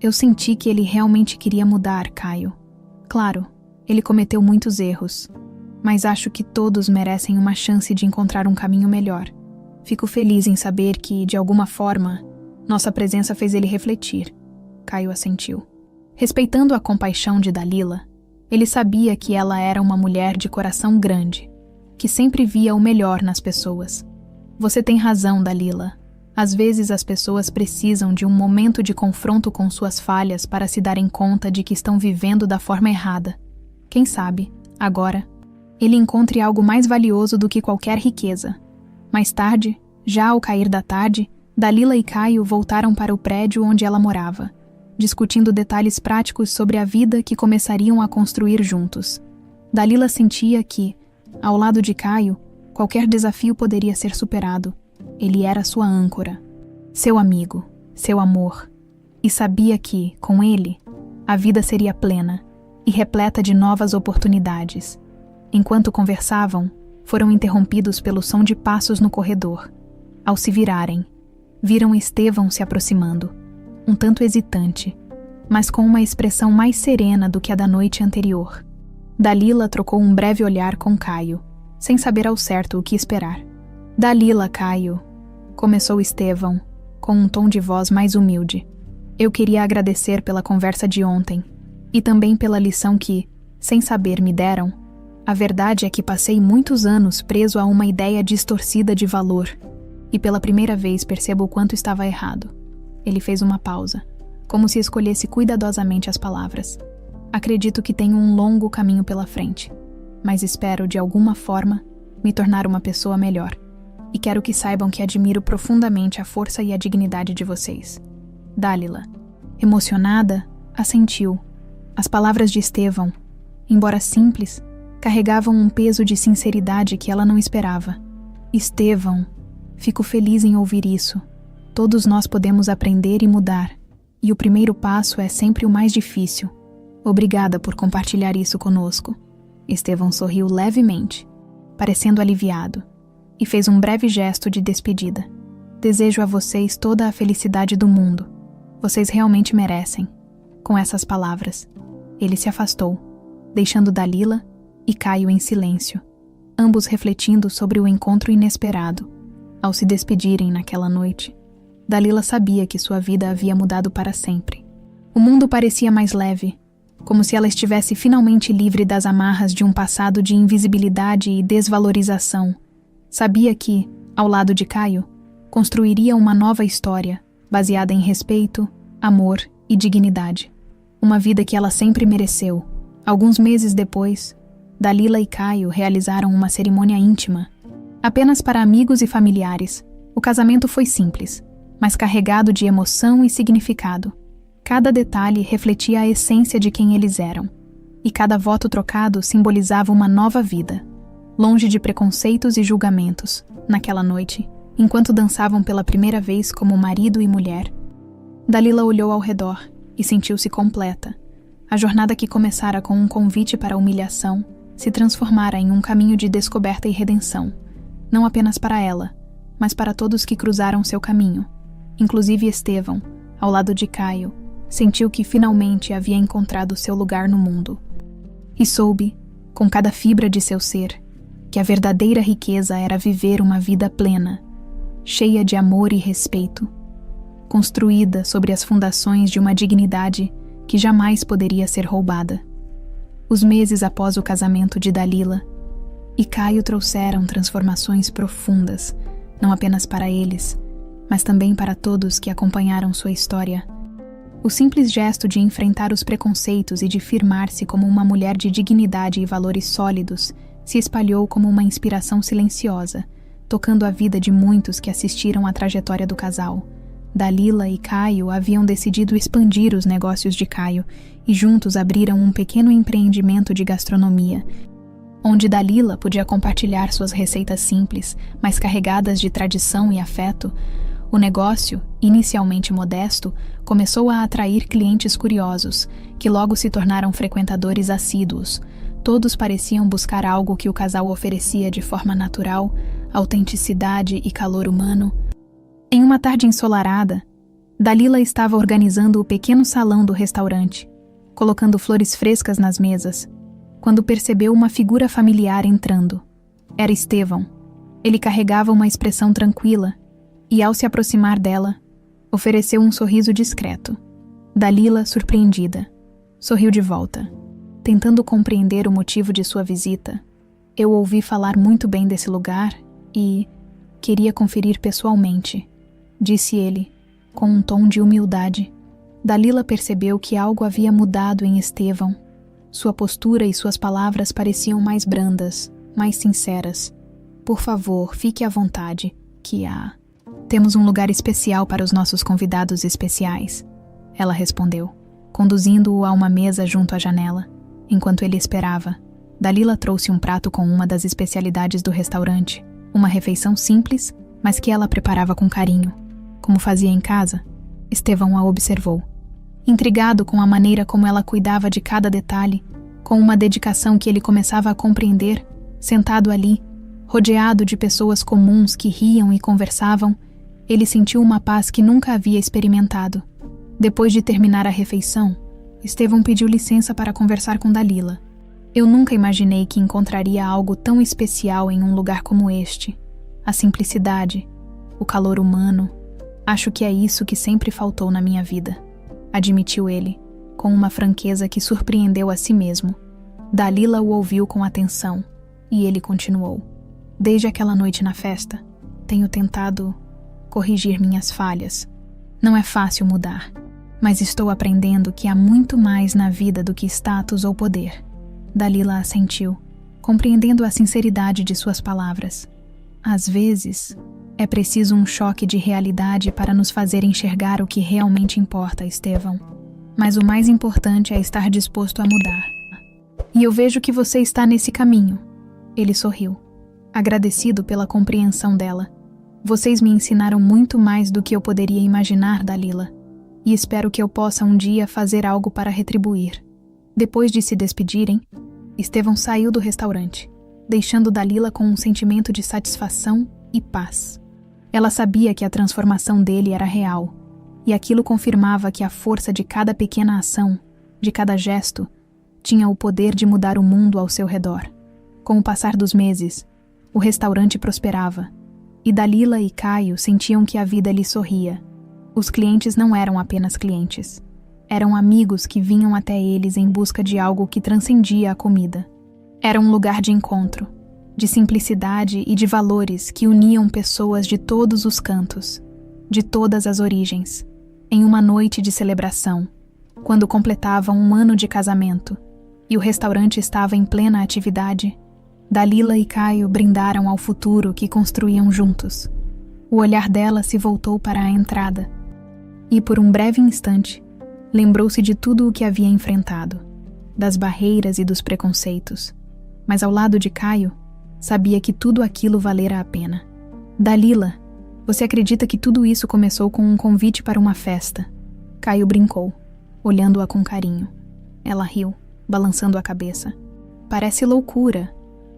"Eu senti que ele realmente queria mudar, Caio. Claro, ele cometeu muitos erros, mas acho que todos merecem uma chance de encontrar um caminho melhor. Fico feliz em saber que, de alguma forma, nossa presença fez ele refletir." Caio assentiu. Respeitando a compaixão de Dalila, ele sabia que ela era uma mulher de coração grande, que sempre via o melhor nas pessoas. "Você tem razão, Dalila. Às vezes as pessoas precisam de um momento de confronto com suas falhas para se darem conta de que estão vivendo da forma errada. Quem sabe, agora, ele encontre algo mais valioso do que qualquer riqueza." Mais tarde, já ao cair da tarde, Dalila e Caio voltaram para o prédio onde ela morava, discutindo detalhes práticos sobre a vida que começariam a construir juntos. Dalila sentia que, ao lado de Caio, qualquer desafio poderia ser superado. Ele era sua âncora, seu amigo, seu amor, e sabia que, com ele, a vida seria plena e repleta de novas oportunidades. Enquanto conversavam, foram interrompidos pelo som de passos no corredor. Ao se virarem, viram Estevão se aproximando, um tanto hesitante, mas com uma expressão mais serena do que a da noite anterior. Dalila trocou um breve olhar com Caio, sem saber ao certo o que esperar. "Dalila, Caio", começou Estevão, com um tom de voz mais humilde. "Eu queria agradecer pela conversa de ontem, e também pela lição que, sem saber, me deram. A verdade é que passei muitos anos preso a uma ideia distorcida de valor, e pela primeira vez percebo o quanto estava errado." Ele fez uma pausa, como se escolhesse cuidadosamente as palavras. "Acredito que tenho um longo caminho pela frente, mas espero, de alguma forma, me tornar uma pessoa melhor. E quero que saibam que admiro profundamente a força e a dignidade de vocês." Dalila, emocionada, assentiu. As palavras de Estevão, embora simples, carregavam um peso de sinceridade que ela não esperava. "Estevão, fico feliz em ouvir isso. Todos nós podemos aprender e mudar, e o primeiro passo é sempre o mais difícil. Obrigada por compartilhar isso conosco." Estevão sorriu levemente, parecendo aliviado, e fez um breve gesto de despedida. "Desejo a vocês toda a felicidade do mundo. Vocês realmente merecem." Com essas palavras, Ele se afastou, deixando Dalila e Caio em silêncio, ambos refletindo sobre o encontro inesperado. Ao se despedirem naquela noite, Dalila sabia que sua vida havia mudado para sempre. O mundo parecia mais leve, como se ela estivesse finalmente livre das amarras de um passado de invisibilidade e desvalorização. Sabia que, ao lado de Caio, construiria uma nova história, baseada em respeito, amor e dignidade. Uma vida que ela sempre mereceu. Alguns meses depois, Dalila e Caio realizaram uma cerimônia íntima. Apenas para amigos e familiares, o casamento foi simples, mas carregado de emoção e significado. Cada detalhe refletia a essência de quem eles eram, e cada voto trocado simbolizava uma nova vida. Longe de preconceitos e julgamentos, naquela noite, enquanto dançavam pela primeira vez como marido e mulher, Dalila olhou ao redor e sentiu-se completa. A jornada que começara com um convite para a humilhação se transformara em um caminho de descoberta e redenção, não apenas para ela, mas para todos que cruzaram seu caminho. Inclusive Estevão, ao lado de Caio, sentiu que finalmente havia encontrado seu lugar no mundo. E soube, com cada fibra de seu ser, que a verdadeira riqueza era viver uma vida plena, cheia de amor e respeito, construída sobre as fundações de uma dignidade que jamais poderia ser roubada. Os meses após o casamento de Dalila e Caio trouxeram transformações profundas, não apenas para eles, mas também para todos que acompanharam sua história. O simples gesto de enfrentar os preconceitos e de firmar-se como uma mulher de dignidade e valores sólidos se espalhou como uma inspiração silenciosa, tocando a vida de muitos que assistiram à trajetória do casal. Dalila e Caio haviam decidido expandir os negócios de Caio e juntos abriram um pequeno empreendimento de gastronomia, onde Dalila podia compartilhar suas receitas simples, mas carregadas de tradição e afeto. O negócio, inicialmente modesto, começou a atrair clientes curiosos, que logo se tornaram frequentadores assíduos. Todos pareciam buscar algo que o casal oferecia de forma natural, autenticidade e calor humano. Em uma tarde ensolarada, Dalila estava organizando o pequeno salão do restaurante, colocando flores frescas nas mesas, quando percebeu uma figura familiar entrando. Era Estevão. Ele carregava uma expressão tranquila e, ao se aproximar dela, ofereceu um sorriso discreto. Dalila, surpreendida, sorriu de volta, tentando compreender o motivo de sua visita. Eu ouvi falar muito bem desse lugar e queria conferir pessoalmente, disse ele, com um tom de humildade. Dalila percebeu que algo havia mudado em Estevão. Sua postura e suas palavras pareciam mais brandas, mais sinceras. Por favor, fique à vontade, Temos um lugar especial para os nossos convidados especiais, ela respondeu, conduzindo-o a uma mesa junto à janela. Enquanto ele esperava, Dalila trouxe um prato com uma das especialidades do restaurante, uma refeição simples, mas que ela preparava com carinho, como fazia em casa. Estevão a observou, intrigado com a maneira como ela cuidava de cada detalhe, com uma dedicação que ele começava a compreender. Sentado ali, rodeado de pessoas comuns que riam e conversavam, ele sentiu uma paz que nunca havia experimentado. Depois de terminar a refeição, Estevão pediu licença para conversar com Dalila. Eu nunca imaginei que encontraria algo tão especial em um lugar como este. A simplicidade, o calor humano. Acho que é isso que sempre faltou na minha vida, admitiu ele, com uma franqueza que surpreendeu a si mesmo. Dalila o ouviu com atenção, e ele continuou. Desde aquela noite na festa, tenho tentado corrigir minhas falhas. Não é fácil mudar, mas estou aprendendo que há muito mais na vida do que status ou poder. Dalila assentiu, compreendendo a sinceridade de suas palavras. Às vezes, é preciso um choque de realidade para nos fazer enxergar o que realmente importa, Estevão. Mas o mais importante é estar disposto a mudar. E eu vejo que você está nesse caminho. Ele sorriu, agradecido pela compreensão dela. Vocês me ensinaram muito mais do que eu poderia imaginar, Dalila, e espero que eu possa um dia fazer algo para retribuir. Depois de se despedirem, Estevão saiu do restaurante, deixando Dalila com um sentimento de satisfação e paz. Ela sabia que a transformação dele era real, e aquilo confirmava que a força de cada pequena ação, de cada gesto, tinha o poder de mudar o mundo ao seu redor. Com o passar dos meses, o restaurante prosperava, e Dalila e Caio sentiam que a vida lhe sorria. Os clientes não eram apenas clientes. Eram amigos que vinham até eles em busca de algo que transcendia a comida. Era um lugar de encontro, de simplicidade e de valores que uniam pessoas de todos os cantos, de todas as origens, em uma noite de celebração, quando completavam 1 ano de casamento e o restaurante estava em plena atividade. Dalila e Caio brindaram ao futuro que construíam juntos. O olhar dela se voltou para a entrada e, por um breve instante, lembrou-se de tudo o que havia enfrentado, das barreiras e dos preconceitos. Mas ao lado de Caio, sabia que tudo aquilo valera a pena. Dalila, você acredita que tudo isso começou com um convite para uma festa? Caio brincou, olhando-a com carinho. Ela riu, balançando a cabeça. Parece loucura,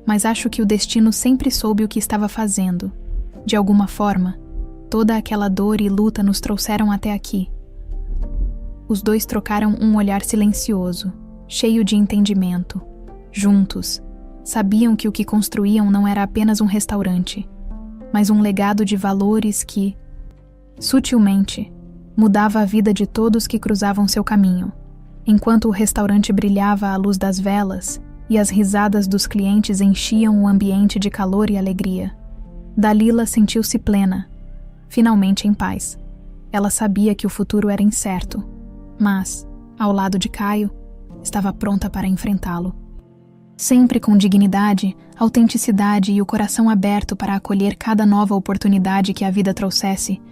mas acho que o destino sempre soube o que estava fazendo. De alguma forma, toda aquela dor e luta nos trouxeram até aqui. Os dois trocaram um olhar silencioso, cheio de entendimento. Juntos, sabiam que o que construíam não era apenas um restaurante, mas um legado de valores que, sutilmente, mudava a vida de todos que cruzavam seu caminho. Enquanto o restaurante brilhava à luz das velas e as risadas dos clientes enchiam o ambiente de calor e alegria, Dalila sentiu-se plena, finalmente em paz. Ela sabia que o futuro era incerto, mas, ao lado de Caio, estava pronta para enfrentá-lo. Sempre com dignidade, autenticidade e o coração aberto para acolher cada nova oportunidade que a vida trouxesse,